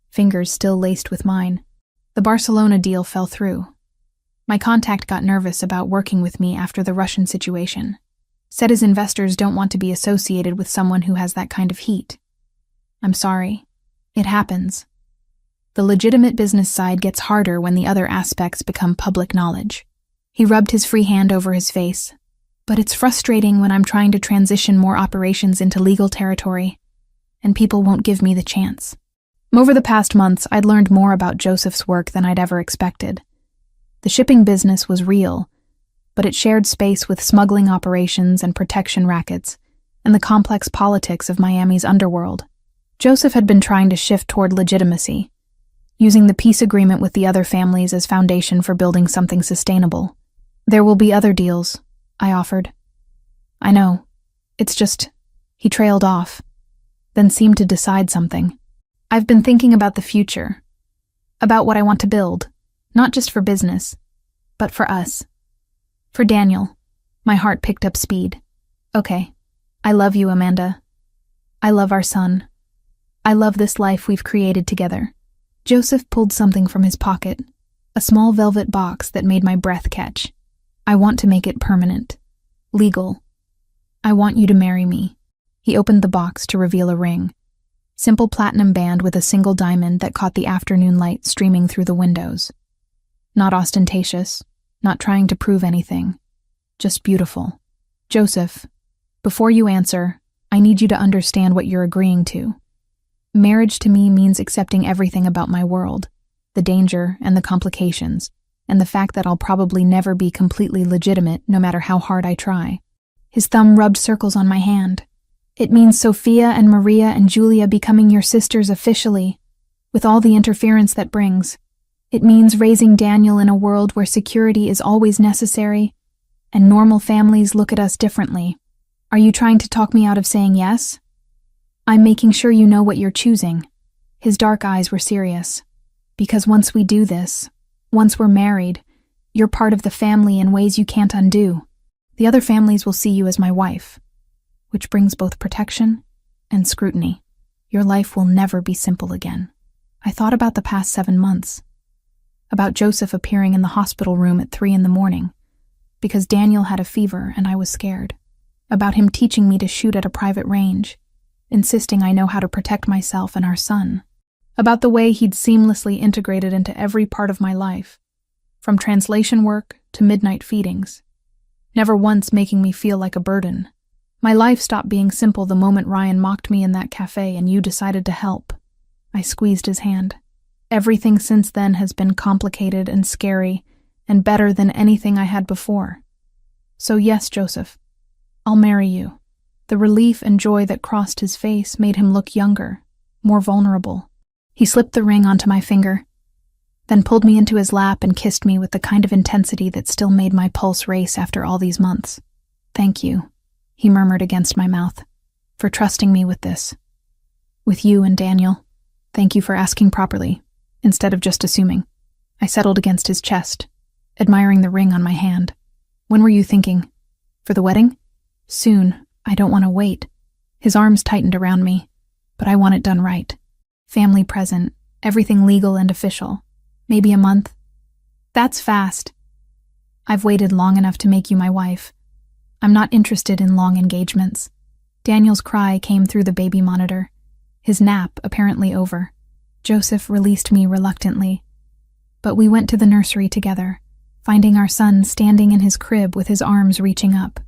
fingers still laced with mine. The Barcelona deal fell through. My contact got nervous about working with me after the Russian situation. Said his investors don't want to be associated with someone who has that kind of heat. I'm sorry. It happens. The legitimate business side gets harder when the other aspects become public knowledge. He rubbed his free hand over his face. But it's frustrating when I'm trying to transition more operations into legal territory, and people won't give me the chance. Over the past months, I'd learned more about Joseph's work than I'd ever expected. The shipping business was real, but it shared space with smuggling operations and protection rackets, and the complex politics of Miami's underworld. Joseph had been trying to shift toward legitimacy, using the peace agreement with the other families as foundation for building something sustainable. There will be other deals, I offered. I know. It's just, he trailed off, then seemed to decide something. I've been thinking about the future, about what I want to build, not just for business, but for us. For Daniel. My heart picked up speed. Okay. I love you, Amanda. I love our son. I love this life we've created together. Joseph pulled something from his pocket, a small velvet box that made my breath catch. I want to make it permanent. Legal. I want you to marry me. He opened the box to reveal a ring. Simple platinum band with a single diamond that caught the afternoon light streaming through the windows. Not ostentatious, not trying to prove anything. Just beautiful. Joseph, before you answer, I need you to understand what you're agreeing to. Marriage to me means accepting everything about my world, the danger and the complications, and the fact that I'll probably never be completely legitimate no matter how hard I try. His thumb rubbed circles on my hand. It means Sophia and Maria and Julia becoming your sisters officially, with all the interference that brings. It means raising Daniel in a world where security is always necessary, and normal families look at us differently. Are you trying to talk me out of saying yes? I'm making sure you know what you're choosing. His dark eyes were serious. Because once we do this, once we're married, you're part of the family in ways you can't undo. The other families will see you as my wife, which brings both protection and scrutiny. Your life will never be simple again. I thought about the past 7 months, about Joseph appearing in the hospital room at 3 a.m, because Daniel had a fever and I was scared, about him teaching me to shoot at a private range, insisting I know how to protect myself and our son, about the way he'd seamlessly integrated into every part of my life, from translation work to midnight feedings, never once making me feel like a burden. My life stopped being simple the moment Ryan mocked me in that cafe and you decided to help. I squeezed his hand. Everything since then has been complicated and scary and better than anything I had before. So yes, Joseph, I'll marry you. The relief and joy that crossed his face made him look younger, more vulnerable. He slipped the ring onto my finger, then pulled me into his lap and kissed me with the kind of intensity that still made my pulse race after all these months. Thank you, he murmured against my mouth, for trusting me with this. With you and Daniel. Thank you for asking properly, instead of just assuming. I settled against his chest, admiring the ring on my hand. When were you thinking? For the wedding? Soon. I don't want to wait. His arms tightened around me, but I want it done right. Family present, everything legal and official. Maybe a month. That's fast. I've waited long enough to make you my wife. I'm not interested in long engagements. Daniel's cry came through the baby monitor, his nap apparently over. Joseph released me reluctantly, but we went to the nursery together, finding our son standing in his crib with his arms reaching up.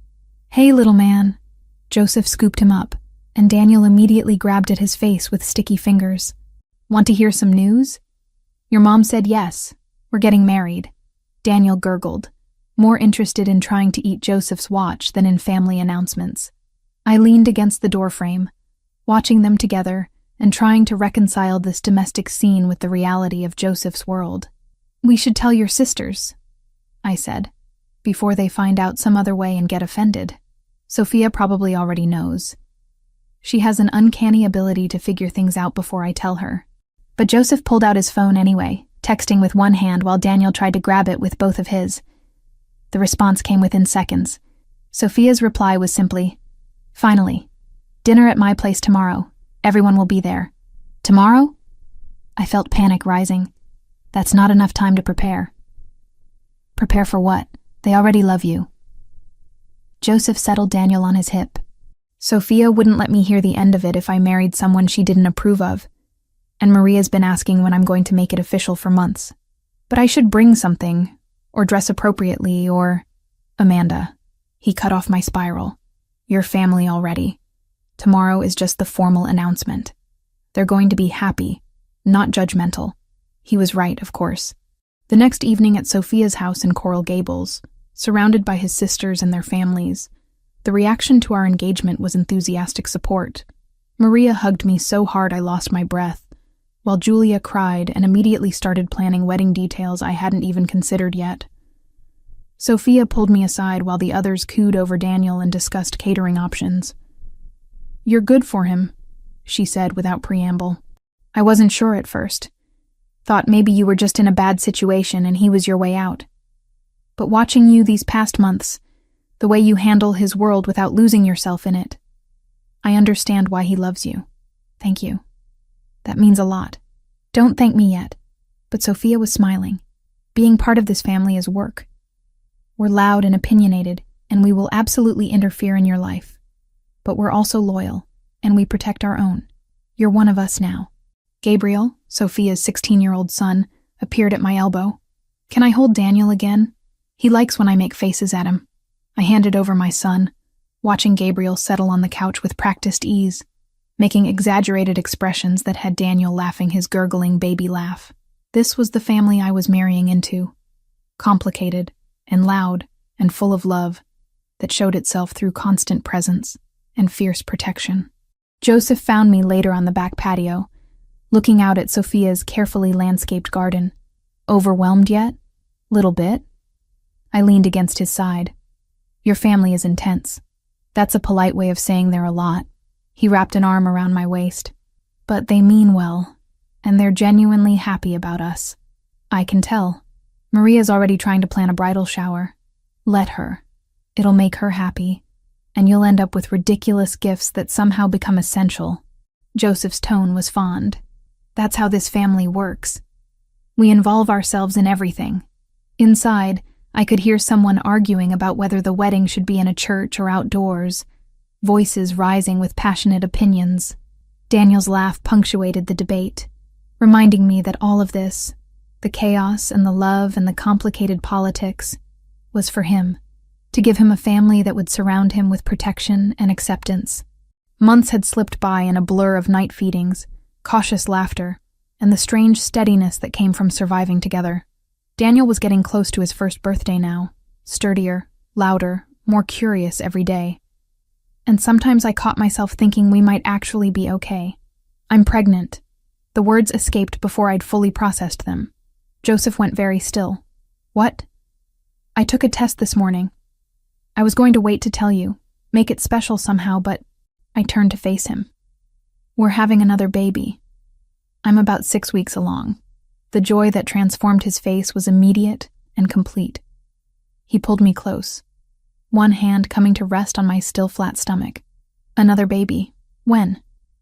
Hey, little man. Joseph scooped him up, and Daniel immediately grabbed at his face with sticky fingers. Want to hear some news? Your mom said yes. We're getting married. Daniel gurgled, more interested in trying to eat Joseph's watch than in family announcements. I leaned against the doorframe, watching them together and trying to reconcile this domestic scene with the reality of Joseph's world. We should tell your sisters, I said, before they find out some other way and get offended. Sophia probably already knows. She has an uncanny ability to figure things out before I tell her. But Joseph pulled out his phone anyway, texting with one hand while Daniel tried to grab it with both of his. The response came within seconds. Sophia's reply was simply, "Finally. Dinner at my place tomorrow. Everyone will be there." Tomorrow? I felt panic rising. That's not enough time to prepare. Prepare for what? They already love you. Joseph settled Daniel on his hip. Sophia wouldn't let me hear the end of it if I married someone she didn't approve of, and Maria's been asking when I'm going to make it official for months. But I should bring something, or dress appropriately, or... Amanda. He cut off my spiral. Your family already. Tomorrow is just the formal announcement. They're going to be happy, not judgmental. He was right, of course. The next evening at Sophia's house in Coral Gables, surrounded by his sisters and their families, the reaction to our engagement was enthusiastic support. Maria hugged me so hard I lost my breath, while Julia cried and immediately started planning wedding details I hadn't even considered yet. Sophia pulled me aside while the others cooed over Daniel and discussed catering options. "You're good for him," she said without preamble. I wasn't sure at first. Thought maybe you were just in a bad situation and he was your way out. But watching you these past months, the way you handle his world without losing yourself in it, I understand why he loves you. Thank you. That means a lot. Don't thank me yet. But Sophia was smiling. Being part of this family is work. We're loud and opinionated, and we will absolutely interfere in your life. But we're also loyal, and we protect our own. You're one of us now. Gabriel, Sophia's 16-year-old son, appeared at my elbow. Can I hold Daniel again? He likes when I make faces at him. I handed over my son, watching Gabriel settle on the couch with practiced ease, making exaggerated expressions that had Daniel laughing his gurgling baby laugh. This was the family I was marrying into. Complicated and loud and full of love that showed itself through constant presence and fierce protection. Joseph found me later on the back patio, looking out at Sophia's carefully landscaped garden. Overwhelmed yet? Little bit? I leaned against his side. Your family is intense. That's a polite way of saying they're a lot. He wrapped an arm around my waist. But they mean well, and they're genuinely happy about us. I can tell. Maria's already trying to plan a bridal shower. Let her. It'll make her happy, and you'll end up with ridiculous gifts that somehow become essential. Joseph's tone was fond. That's how this family works. We involve ourselves in everything. Inside, I could hear someone arguing about whether the wedding should be in a church or outdoors, voices rising with passionate opinions. Daniel's laugh punctuated the debate, reminding me that all of this, the chaos and the love and the complicated politics, was for him, to give him a family that would surround him with protection and acceptance. Months had slipped by in a blur of night feedings, cautious laughter, and the strange steadiness that came from surviving together. Daniel was getting close to his first birthday now, sturdier, louder, more curious every day. And sometimes I caught myself thinking we might actually be okay. I'm pregnant. The words escaped before I'd fully processed them. Joseph went very still. What? I took a test this morning. I was going to wait to tell you, make it special somehow, but I turned to face him. We're having another baby. I'm about 6 weeks along. The joy that transformed his face was immediate and complete. He pulled me close, one hand coming to rest on my still flat stomach. Another baby. When?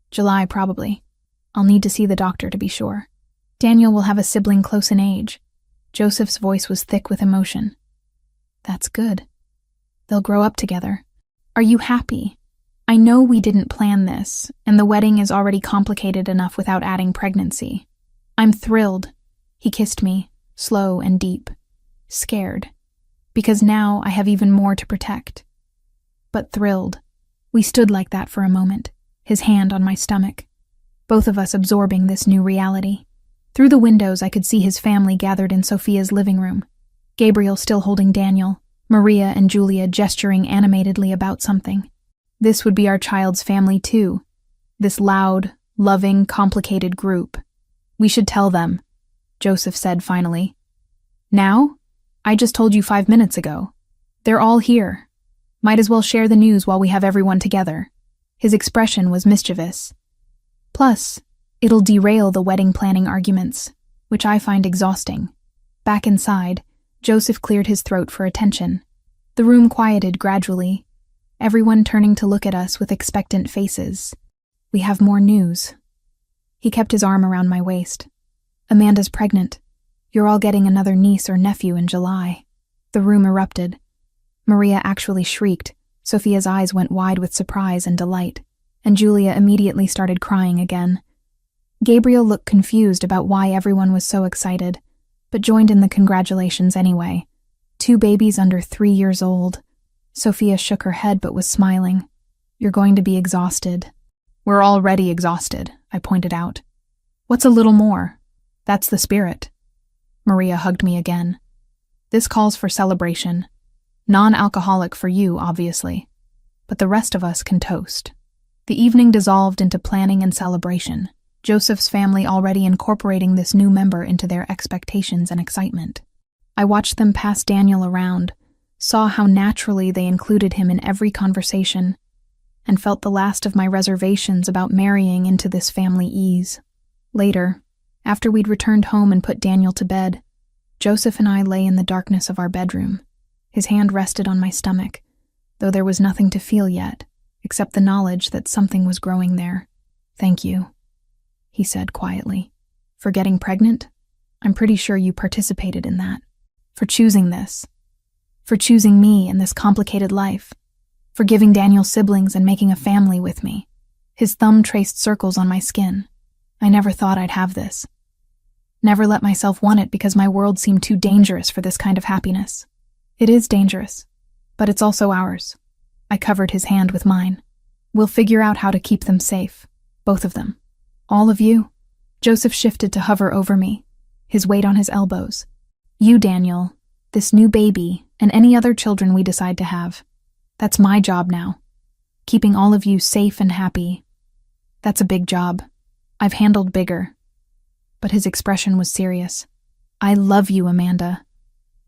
July, probably. I'll need to see the doctor to be sure. Daniel will have a sibling close in age. Joseph's voice was thick with emotion. That's good. They'll grow up together. Are you happy? I know we didn't plan this, and the wedding is already complicated enough without adding pregnancy. I'm thrilled. He kissed me, slow and deep. Scared. Because now I have even more to protect. But thrilled. We stood like that for a moment, his hand on my stomach, both of us absorbing this new reality. Through the windows I could see his family gathered in Sophia's living room. Gabriel still holding Daniel, Maria and Julia gesturing animatedly about something. This would be our child's family too. This loud, loving, complicated group. We should tell them, Joseph said finally. Now? I just told you 5 minutes ago. They're all here. Might as well share the news while we have everyone together. His expression was mischievous. Plus, it'll derail the wedding planning arguments, which I find exhausting. Back inside, Joseph cleared his throat for attention. The room quieted gradually, everyone turning to look at us with expectant faces. We have more news. He kept his arm around my waist. Amanda's pregnant. You're all getting another niece or nephew in July. The room erupted. Maria actually shrieked. Sophia's eyes went wide with surprise and delight, and Julia immediately started crying again. Gabriel looked confused about why everyone was so excited, but joined in the congratulations anyway. 2 babies under 3 years old. Sophia shook her head but was smiling. You're going to be exhausted. We're already exhausted, I pointed out. What's a little more? That's the spirit. Maria hugged me again. This calls for celebration. Non-alcoholic for you, obviously. But the rest of us can toast. The evening dissolved into planning and celebration, Joseph's family already incorporating this new member into their expectations and excitement. I watched them pass Daniel around, saw how naturally they included him in every conversation, and felt the last of my reservations about marrying into this family ease. Later, after we'd returned home and put Daniel to bed, Joseph and I lay in the darkness of our bedroom. His hand rested on my stomach, though there was nothing to feel yet, except the knowledge that something was growing there. "Thank you," he said quietly. "For getting pregnant? I'm pretty sure you participated in that. For choosing this. For choosing me in this complicated life. For giving Daniel siblings and making a family with me." His thumb traced circles on my skin. "I never thought I'd have this. Never let myself want it because my world seemed too dangerous for this kind of happiness. It is dangerous, but it's also ours." I covered his hand with mine. "We'll figure out how to keep them safe. Both of them. All of you." Joseph shifted to hover over me, his weight on his elbows. "You, Daniel, this new baby, and any other children we decide to have. That's my job now. Keeping all of you safe and happy. That's a big job. I've handled bigger." But his expression was serious. "I love you, Amanda.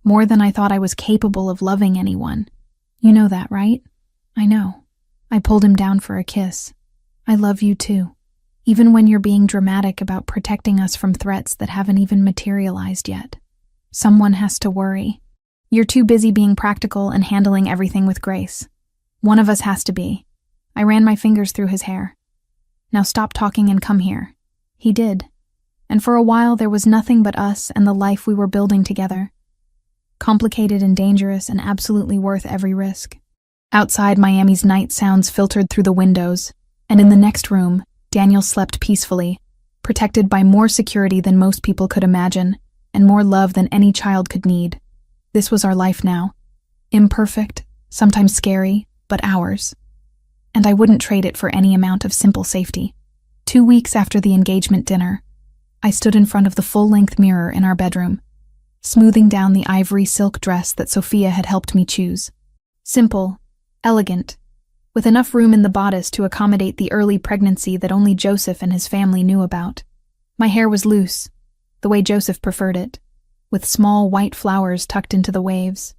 More than I thought I was capable of loving anyone. You know that, right?" "I know." I pulled him down for a kiss. "I love you too. Even when you're being dramatic about protecting us from threats that haven't even materialized yet. Someone has to worry. You're too busy being practical and handling everything with grace. One of us has to be." I ran my fingers through his hair. "Now stop talking and come here." He did. And for a while there was nothing but us and the life we were building together. Complicated and dangerous and absolutely worth every risk. Outside, Miami's night sounds filtered through the windows, and in the next room, Daniel slept peacefully, protected by more security than most people could imagine, and more love than any child could need. This was our life now. Imperfect, sometimes scary, but ours. And I wouldn't trade it for any amount of simple safety. 2 weeks after the engagement dinner, I stood in front of the full-length mirror in our bedroom, smoothing down the ivory silk dress that Sophia had helped me choose. Simple, elegant, with enough room in the bodice to accommodate the early pregnancy that only Joseph and his family knew about. My hair was loose, the way Joseph preferred it, with small white flowers tucked into the waves.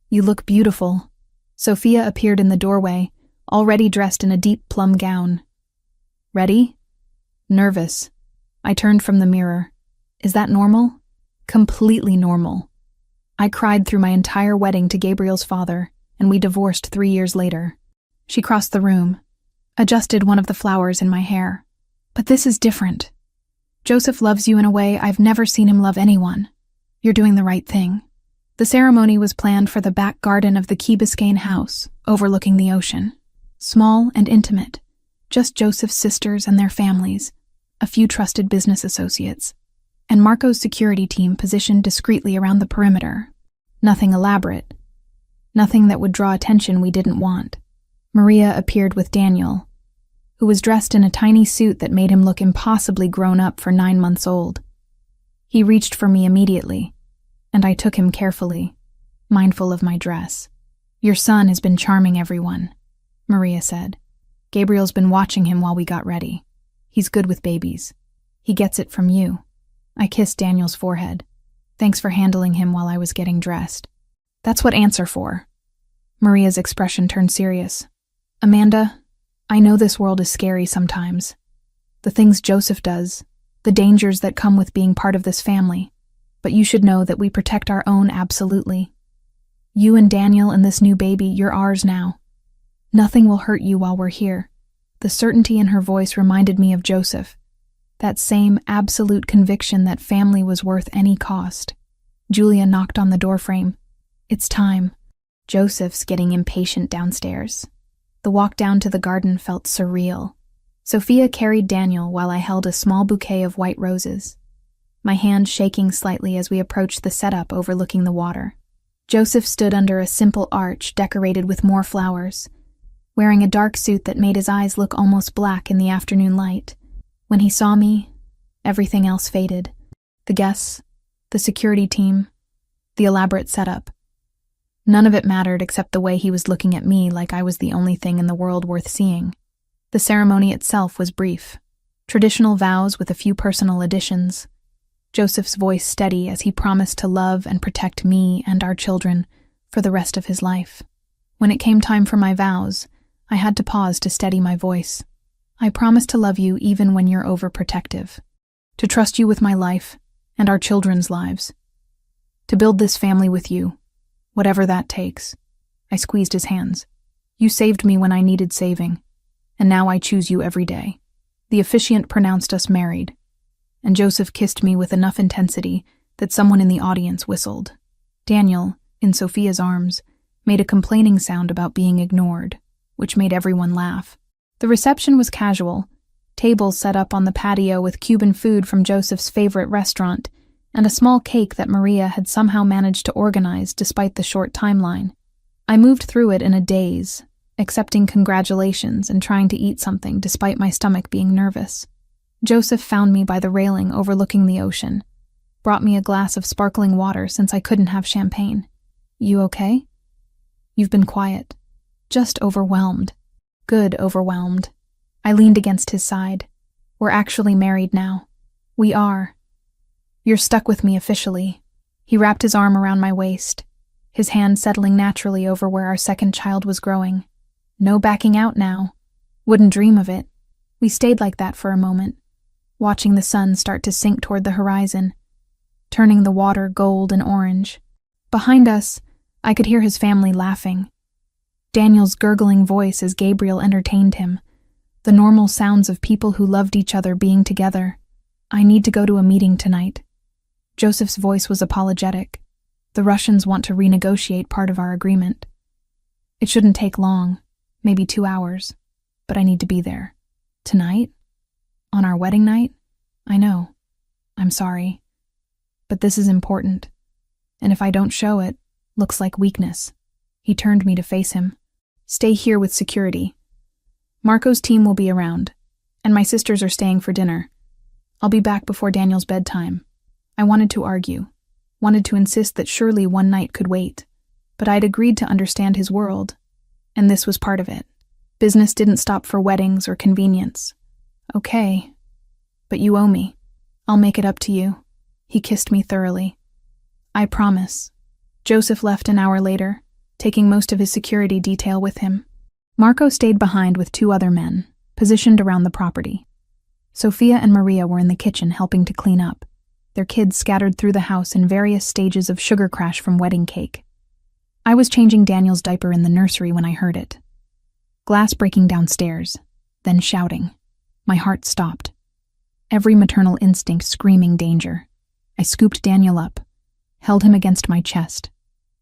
"You look beautiful." Sophia appeared in the doorway, already dressed in a deep plum gown. "Ready?" Nervous. I turned from the mirror. "Is that normal?" "Completely normal. I cried through my entire wedding to Gabriel's father, and we divorced 3 years later." She crossed the room, adjusted one of the flowers in my hair. "But this is different. Joseph loves you in a way I've never seen him love anyone. You're doing the right thing." The ceremony was planned for the back garden of the Key Biscayne house, overlooking the ocean. Small and intimate, just Joseph's sisters and their families, a few trusted business associates, and Marco's security team positioned discreetly around the perimeter. Nothing elaborate. Nothing that would draw attention we didn't want. Maria appeared with Daniel, who was dressed in a tiny suit that made him look impossibly grown up for 9 months old. He reached for me immediately, and I took him carefully, mindful of my dress. "Your son has been charming everyone," Maria said. "Gabriel's been watching him while we got ready. He's good with babies. He gets it from you." I kissed Daniel's forehead. "Thanks for handling him while I was getting dressed." "That's what ants are for." Maria's expression turned serious. "Amanda, I know this world is scary sometimes. The things Joseph does, the dangers that come with being part of this family. But you should know that we protect our own absolutely. You and Daniel and this new baby, you're ours now. Nothing will hurt you while we're here." The certainty in her voice reminded me of Joseph. That same absolute conviction that family was worth any cost. Julia knocked on the doorframe. "It's time." Joseph's getting impatient downstairs. The walk down to the garden felt surreal. Sophia carried Daniel while I held a small bouquet of white roses, my hand shaking slightly as we approached the setup overlooking the water. Joseph stood under a simple arch decorated with more flowers, wearing a dark suit that made his eyes look almost black in the afternoon light. When he saw me, everything else faded. The guests, the security team, the elaborate setup. None of it mattered except the way he was looking at me like I was the only thing in the world worth seeing. The ceremony itself was brief. Traditional vows with a few personal additions. Joseph's voice steady as he promised to love and protect me and our children for the rest of his life. When it came time for my vows, I had to pause to steady my voice. "I promise to love you even when you're overprotective." To trust you with my life and our children's lives. To build this family with you, whatever that takes. I squeezed his hands. You saved me when I needed saving, and now I choose you every day. The officiant pronounced us married, and Joseph kissed me with enough intensity that someone in the audience whistled. Daniel, in Sophia's arms, made a complaining sound about being ignored, which made everyone laugh. The reception was casual, tables set up on the patio with Cuban food from Joseph's favorite restaurant, and a small cake that Maria had somehow managed to organize despite the short timeline. I moved through it in a daze, accepting congratulations and trying to eat something despite my stomach being nervous. Joseph found me by the railing overlooking the ocean, brought me a glass of sparkling water since I couldn't have champagne. You okay? You've been quiet. Just overwhelmed. Good overwhelmed. I leaned against his side. We're actually married now. We are. You're stuck with me officially. He wrapped his arm around my waist, his hand settling naturally over where our second child was growing. No backing out now. Wouldn't dream of it. We stayed like that for a moment, watching the sun start to sink toward the horizon, turning the water gold and orange. Behind us, I could hear his family laughing. Daniel's gurgling voice as Gabriel entertained him, the normal sounds of people who loved each other being together. I need to go to a meeting tonight. Joseph's voice was apologetic. The Russians want to renegotiate part of our agreement. It shouldn't take long, maybe 2 hours, but I need to be there. Tonight? On our wedding night? I know. I'm sorry. But this is important. And if I don't show it, looks like weakness. He turned me to face him. Stay here with security. Marco's team will be around, and my sisters are staying for dinner. I'll be back before Daniel's bedtime. I wanted to argue, wanted to insist that surely one night could wait, but I'd agreed to understand his world, and this was part of it. Business didn't stop for weddings or convenience. Okay, but you owe me. I'll make it up to you. He kissed me thoroughly. I promise. Joseph left an hour later, taking most of his security detail with him. Marco stayed behind with 2 other men, positioned around the property. Sophia and Maria were in the kitchen helping to clean up, their kids scattered through the house in various stages of sugar crash from wedding cake. I was changing Daniel's diaper in the nursery when I heard it. Glass breaking downstairs, then shouting. My heart stopped. Every maternal instinct screaming danger. I scooped Daniel up, held him against my chest,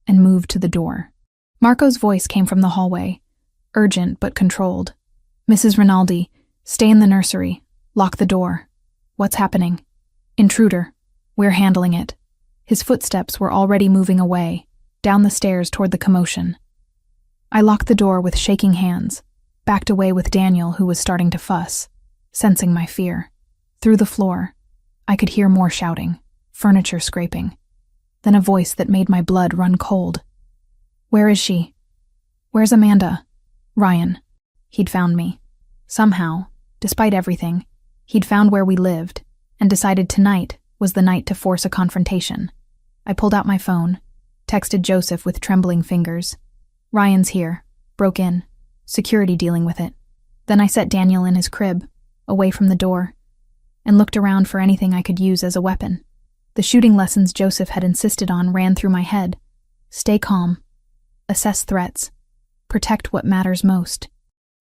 and moved to the door. Marco's voice came from the hallway, urgent but controlled. Mrs. Rinaldi, stay in the nursery. Lock the door. What's happening? Intruder. We're handling it. His footsteps were already moving away, down the stairs toward the commotion. I locked the door with shaking hands, backed away with Daniel, who was starting to fuss, sensing my fear. Through the floor, I could hear more shouting, furniture scraping, then a voice that made my blood run cold. Where is she? Where's Amanda? Ryan. He'd found me. Somehow, despite everything, he'd found where we lived, and decided tonight was the night to force a confrontation. I pulled out my phone, texted Joseph with trembling fingers. Ryan's here. Broke in. Security dealing with it. Then I set Daniel in his crib, away from the door, and looked around for anything I could use as a weapon. The shooting lessons Joseph had insisted on ran through my head. Stay calm. Assess threats. Protect what matters most.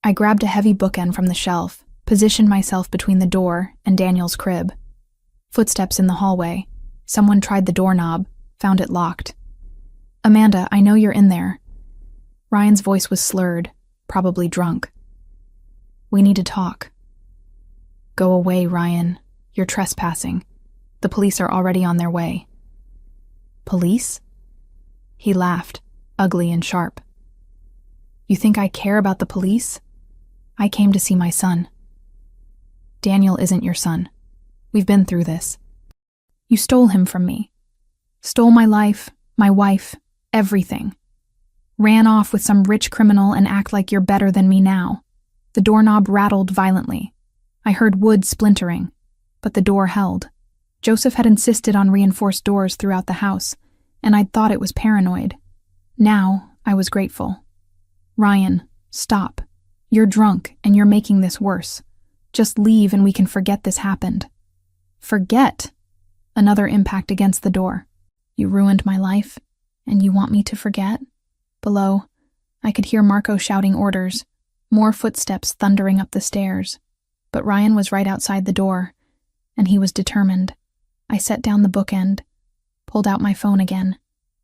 I grabbed a heavy bookend from the shelf, positioned myself between the door and Daniel's crib. Footsteps in the hallway. Someone tried the doorknob, found it locked. Amanda, I know you're in there. Ryan's voice was slurred, probably drunk. We need to talk. Go away, Ryan. You're trespassing. The police are already on their way. Police? He laughed, ugly and sharp. You think I care about the police? I came to see my son. Daniel isn't your son. We've been through this. You stole him from me. Stole my life, my wife, everything. Ran off with some rich criminal and act like you're better than me now. The doorknob rattled violently. I heard wood splintering, but the door held. Joseph had insisted on reinforced doors throughout the house, and I'd thought it was paranoid. Now, I was grateful. Ryan, stop. You're drunk, and you're making this worse. Just leave and we can forget this happened. Forget. Another impact against the door. You ruined my life, and you want me to forget? Below, I could hear Marco shouting orders, more footsteps thundering up the stairs. But Ryan was right outside the door, and he was determined. I set down the bookend, pulled out my phone again.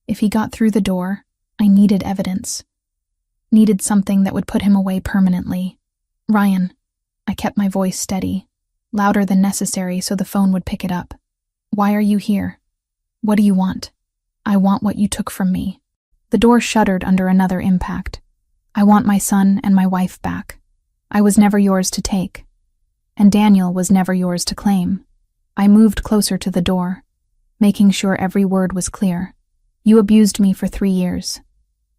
If he got through the door, I needed evidence. Needed something that would put him away permanently. Ryan. I kept my voice steady, louder than necessary so the phone would pick it up. Why are you here? What do you want? I want what you took from me. The door shuddered under another impact. I want my son and my wife back. I was never yours to take. And Daniel was never yours to claim. I moved closer to the door, making sure every word was clear. You abused me for 3 years.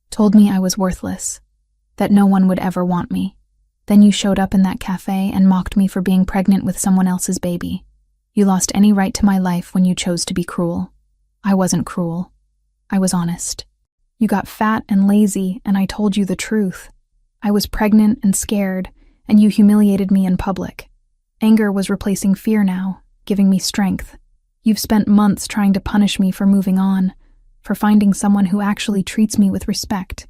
Told me I was worthless. That no one would ever want me. Then you showed up in that cafe and mocked me for being pregnant with someone else's baby. You lost any right to my life when you chose to be cruel. I wasn't cruel. I was honest. You got fat and lazy, and I told you the truth. I was pregnant and scared, and you humiliated me in public. Anger was replacing fear now, giving me strength. You've spent months trying to punish me for moving on, for finding someone who actually treats me with respect.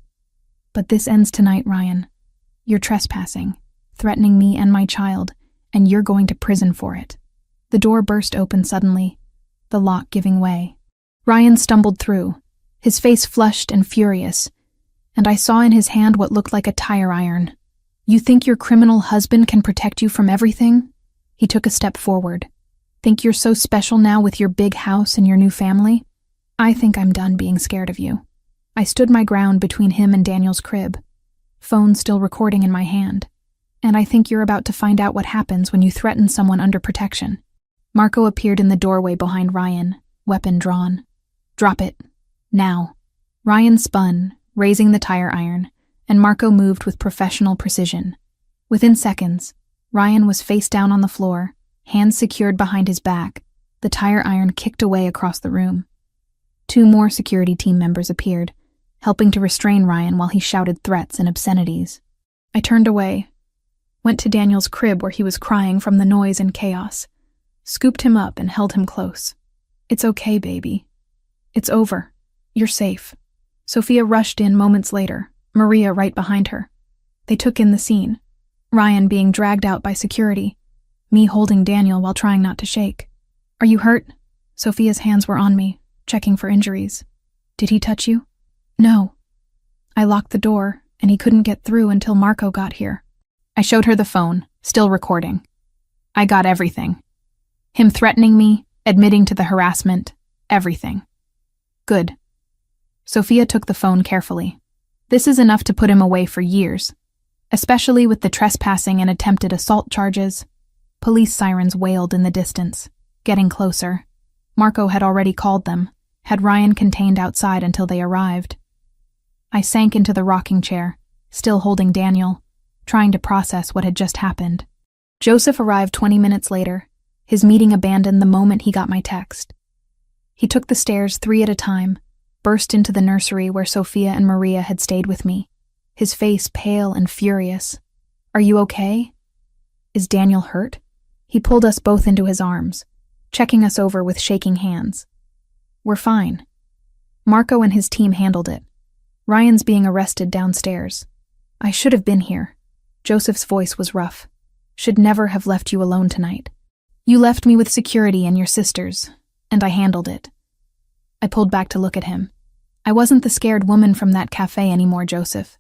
But this ends tonight, Ryan. You're trespassing, threatening me and my child, and you're going to prison for it. The door burst open suddenly, the lock giving way. Ryan stumbled through, his face flushed and furious, and I saw in his hand what looked like a tire iron. You think your criminal husband can protect you from everything? He took a step forward. Think you're so special now with your big house and your new family? I think I'm done being scared of you. I stood my ground between him and Daniel's crib, phone still recording in my hand. And I think you're about to find out what happens when you threaten someone under protection. Marco appeared in the doorway behind Ryan, weapon drawn. Drop it. Now. Ryan spun, raising the tire iron, and Marco moved with professional precision. Within seconds, Ryan was face down on the floor, hands secured behind his back, the tire iron kicked away across the room. 2 more security team members appeared, helping to restrain Ryan while he shouted threats and obscenities. I turned away, went to Daniel's crib where he was crying from the noise and chaos, scooped him up and held him close. It's okay, baby. It's over. You're safe. Sophia rushed in moments later, Maria right behind her. They took in the scene, Ryan being dragged out by security, me holding Daniel while trying not to shake. Are you hurt? Sophia's hands were on me, checking for injuries. Did he touch you? No. I locked the door, and he couldn't get through until Marco got here. I showed her the phone, still recording. I got everything. Him threatening me, admitting to the harassment, everything. Good. Sophia took the phone carefully. This is enough to put him away for years, especially with the trespassing and attempted assault charges. Police sirens wailed in the distance, getting closer. Marco had already called them, had Ryan contained outside until they arrived. I sank into the rocking chair, still holding Daniel, trying to process what had just happened. Joseph arrived 20 minutes later, his meeting abandoned the moment he got my text. He took the stairs 3 at a time, burst into the nursery where Sophia and Maria had stayed with me, his face pale and furious. Are you okay? Is Daniel hurt? He pulled us both into his arms, checking us over with shaking hands. We're fine. Marco and his team handled it. Ryan's being arrested downstairs. I should have been here. Joseph's voice was rough. Should never have left you alone tonight. You left me with security and your sisters, and I handled it. I pulled back to look at him. I wasn't the scared woman from that cafe anymore, Joseph.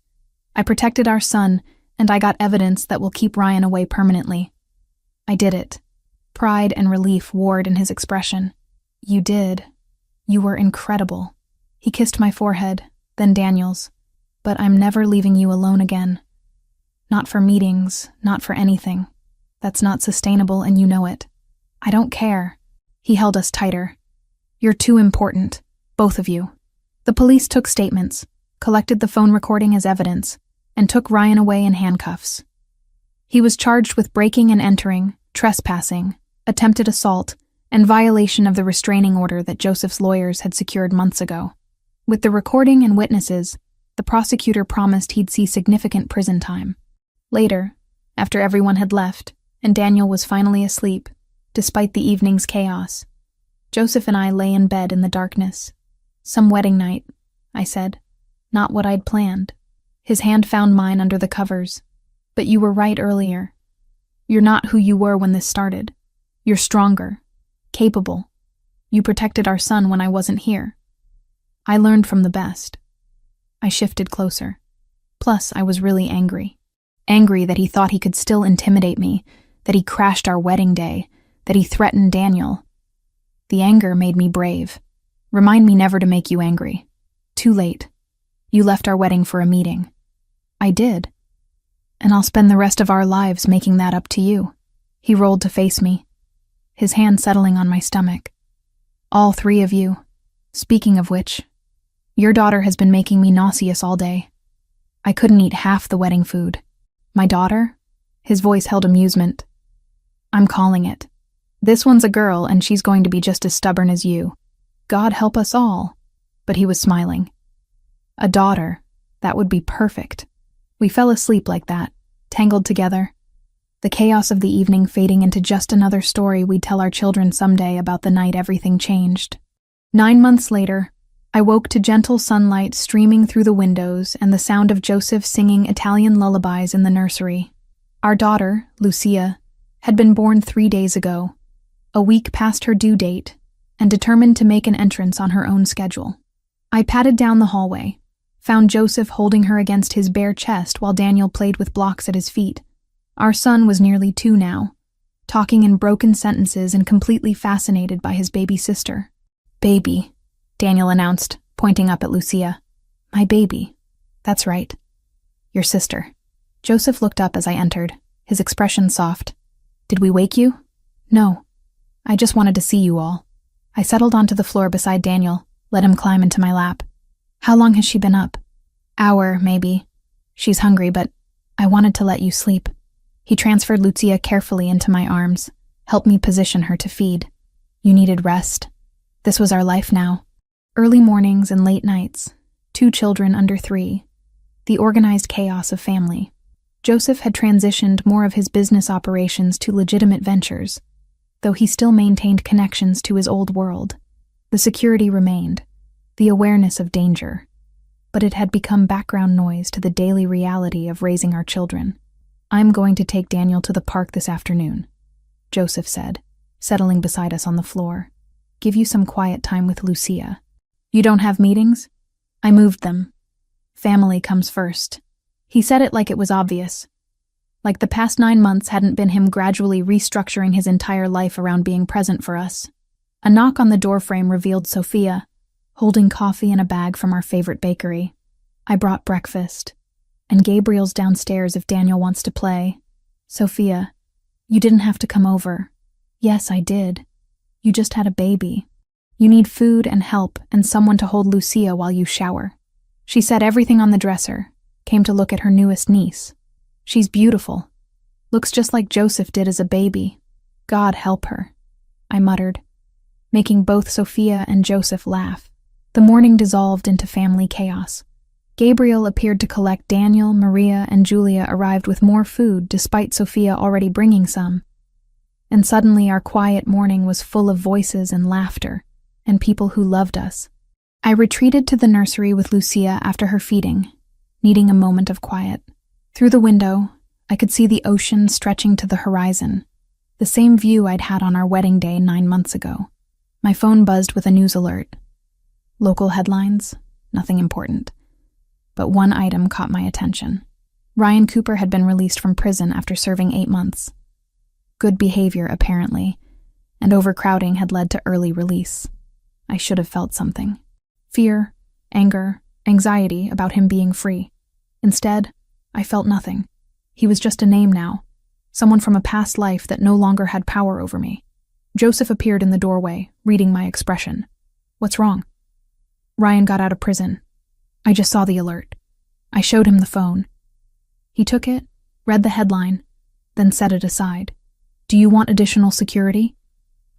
I protected our son, and I got evidence that will keep Ryan away permanently. I did it. Pride and relief warred in his expression. You did. You were incredible. He kissed my forehead, then Daniel's. But I'm never leaving you alone again. Not for meetings, not for anything. That's not sustainable, and you know it. I don't care. He held us tighter. You're too important, both of you. The police took statements, collected the phone recording as evidence, and took Ryan away in handcuffs. He was charged with breaking and entering, trespassing, attempted assault, and violation of the restraining order that Joseph's lawyers had secured months ago. With the recording and witnesses, the prosecutor promised he'd see significant prison time. Later, after everyone had left, and Daniel was finally asleep, despite the evening's chaos. Joseph and I lay in bed in the darkness. "Some wedding night," I said. Not what I'd planned. His hand found mine under the covers. "But you were right earlier. You're not who you were when this started. You're stronger, capable. You protected our son when I wasn't here. I learned from the best." I shifted closer. Plus, I was really angry. Angry that he thought he could still intimidate me, that he crashed our wedding day, that he threatened Daniel. The anger made me brave. "Remind me never to make you angry." "Too late. You left our wedding for a meeting." "I did. And I'll spend the rest of our lives making that up to you." He rolled to face me, his hand settling on my stomach. "All three of you. Speaking of which, your daughter has been making me nauseous all day. I couldn't eat half the wedding food." "My daughter?" His voice held amusement. "I'm calling it. This one's a girl, and she's going to be just as stubborn as you. God help us all." But he was smiling. "A daughter. That would be perfect." We fell asleep like that, tangled together. The chaos of the evening fading into just another story we'd tell our children someday about the night everything changed. 9 months later, I woke to gentle sunlight streaming through the windows and the sound of Joseph singing Italian lullabies in the nursery. Our daughter, Lucia, had been born 3 days ago, a week past her due date, and determined to make an entrance on her own schedule. I padded down the hallway, found Joseph holding her against his bare chest while Daniel played with blocks at his feet. Our son was nearly 2 now, talking in broken sentences and completely fascinated by his baby sister. "Baby," Daniel announced, pointing up at Lucia. "My baby. That's right. Your sister." Joseph looked up as I entered, his expression soft. "Did we wake you?" "No. I just wanted to see you all." I settled onto the floor beside Daniel, let him climb into my lap. "How long has she been up?" "Hour, maybe. She's hungry, but I wanted to let you sleep." He transferred Lucia carefully into my arms, helped me position her to feed. "You needed rest. This was our life now. Early mornings and late nights, 2 children under 3, the organized chaos of family." Joseph had transitioned more of his business operations to legitimate ventures, though he still maintained connections to his old world. The security remained, the awareness of danger, but it had become background noise to the daily reality of raising our children. "I'm going to take Daniel to the park this afternoon," Joseph said, settling beside us on the floor. "Give you some quiet time with Lucia." "You don't have meetings?" "I moved them. Family comes first." He said it like it was obvious, like the past 9 months hadn't been him gradually restructuring his entire life around being present for us. A knock on the doorframe revealed Sophia, holding coffee and a bag from our favorite bakery. "I brought breakfast, and Gabriel's downstairs if Daniel wants to play." "Sophia, you didn't have to come over." "Yes, I did. You just had a baby. You need food and help and someone to hold Lucia while you shower." She set everything on the dresser, came to look at her newest niece. "She's beautiful. Looks just like Joseph did as a baby. God help her," I muttered, making both Sophia and Joseph laugh. The morning dissolved into family chaos. Gabriel appeared to collect Daniel, Maria, and Julia arrived with more food despite Sophia already bringing some. And suddenly our quiet morning was full of voices and laughter, and people who loved us. I retreated to the nursery with Lucia after her feeding, needing a moment of quiet. Through the window, I could see the ocean stretching to the horizon, the same view I'd had on our wedding day 9 months ago. My phone buzzed with a news alert. Local headlines, nothing important. But one item caught my attention. Ryan Cooper had been released from prison after serving 8 months. Good behavior, apparently, and overcrowding had led to early release. I should have felt something. Fear, anger, anxiety about him being free. Instead, I felt nothing. He was just a name now, someone from a past life that no longer had power over me. Joseph appeared in the doorway, reading my expression. "What's wrong?" "Ryan got out of prison. I just saw the alert." I showed him the phone. He took it, read the headline, then set it aside. "Do you want additional security?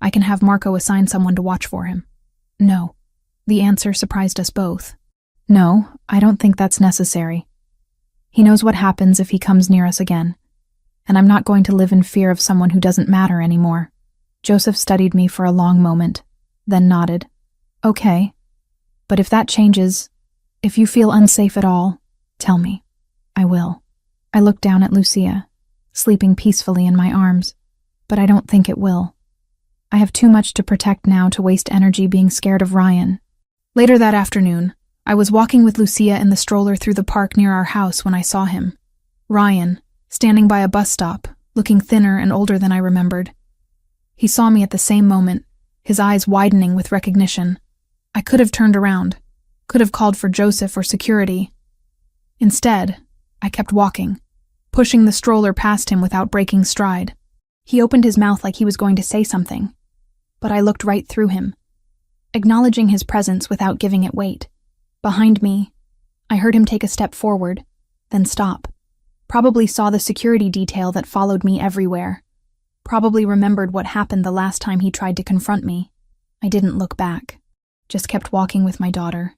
I can have Marco assign someone to watch for him." "No." The answer surprised us both. "No, I don't think that's necessary. He knows what happens if he comes near us again, and I'm not going to live in fear of someone who doesn't matter anymore." Joseph studied me for a long moment, then nodded. Okay, but if that changes, if you feel unsafe at all, tell me. I will. I looked down at Lucia, sleeping peacefully in my arms, but I don't think it will. I have too much to protect now to waste energy being scared of Ryan. Later that afternoon, I was walking with Lucia in the stroller through the park near our house when I saw him. Ryan, standing by a bus stop, looking thinner and older than I remembered. He saw me at the same moment, his eyes widening with recognition. I could have turned around, could have called for Joseph or security. Instead, I kept walking, pushing the stroller past him without breaking stride. He opened his mouth like he was going to say something, but I looked right through him, acknowledging his presence without giving it weight. Behind me, I heard him take a step forward, then stop. Probably saw the security detail that followed me everywhere. Probably remembered what happened the last time he tried to confront me. I didn't look back, just kept walking with my daughter,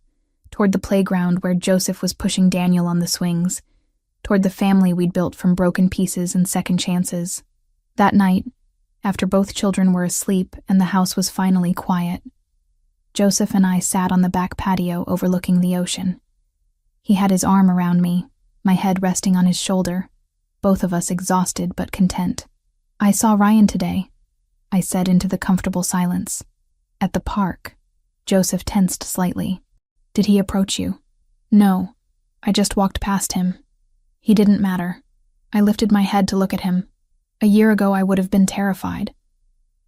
toward the playground where Joseph was pushing Daniel on the swings, toward the family we'd built from broken pieces and second chances. That night, after both children were asleep and the house was finally quiet, Joseph and I sat on the back patio overlooking the ocean. He had his arm around me, my head resting on his shoulder, both of us exhausted but content. I saw Ryan today, I said into the comfortable silence. At the park. Joseph tensed slightly. Did he approach you? No, I just walked past him. He didn't matter. I lifted my head to look at him. A year ago I would have been terrified.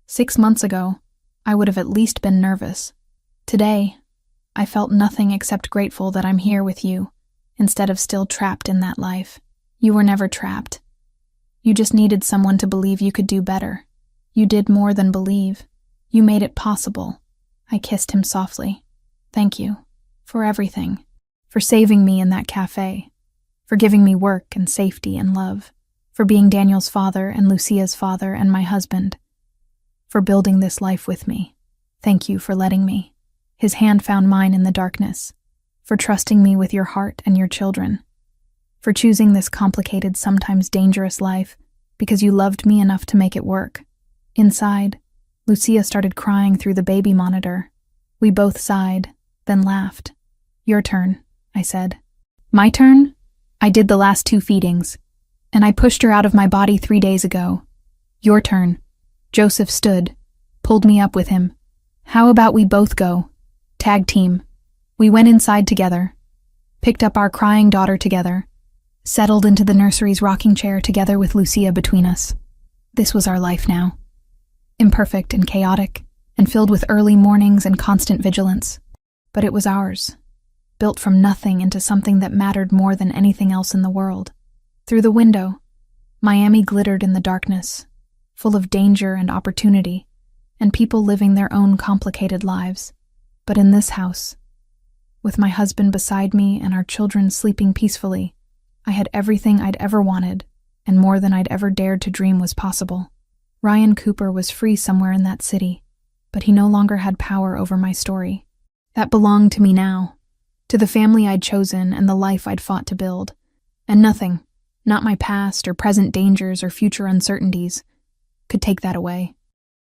6 months ago, I would have at least been nervous. Today, I felt nothing except grateful that I'm here with you, instead of still trapped in that life. You were never trapped. You just needed someone to believe you could do better. You did more than believe. You made it possible. I kissed him softly. Thank you. For everything. For saving me in that cafe. For giving me work and safety and love. For being Daniel's father and Lucia's father and my husband. For building this life with me. Thank you for letting me. His hand found mine in the darkness. For trusting me with your heart and your children. For choosing this complicated, sometimes dangerous life because you loved me enough to make it work. Inside, Lucia started crying through the baby monitor. We both sighed, then laughed. Your turn, I said. My turn? I did the last 2 feedings, and I pushed her out of my body 3 days ago. Your turn. Joseph stood, pulled me up with him. How about we both go? Tag team. We went inside together, picked up our crying daughter together, settled into the nursery's rocking chair together with Lucia between us. This was our life now. Imperfect and chaotic, and filled with early mornings and constant vigilance. But it was ours, built from nothing into something that mattered more than anything else in the world. Through the window, Miami glittered in the darkness, full of danger and opportunity, and people living their own complicated lives. But in this house, with my husband beside me and our children sleeping peacefully, I had everything I'd ever wanted, and more than I'd ever dared to dream was possible. Ryan Cooper was free somewhere in that city, but he no longer had power over my story. That belonged to me now, to the family I'd chosen and the life I'd fought to build. And nothing, not my past or present dangers or future uncertainties, could take that away.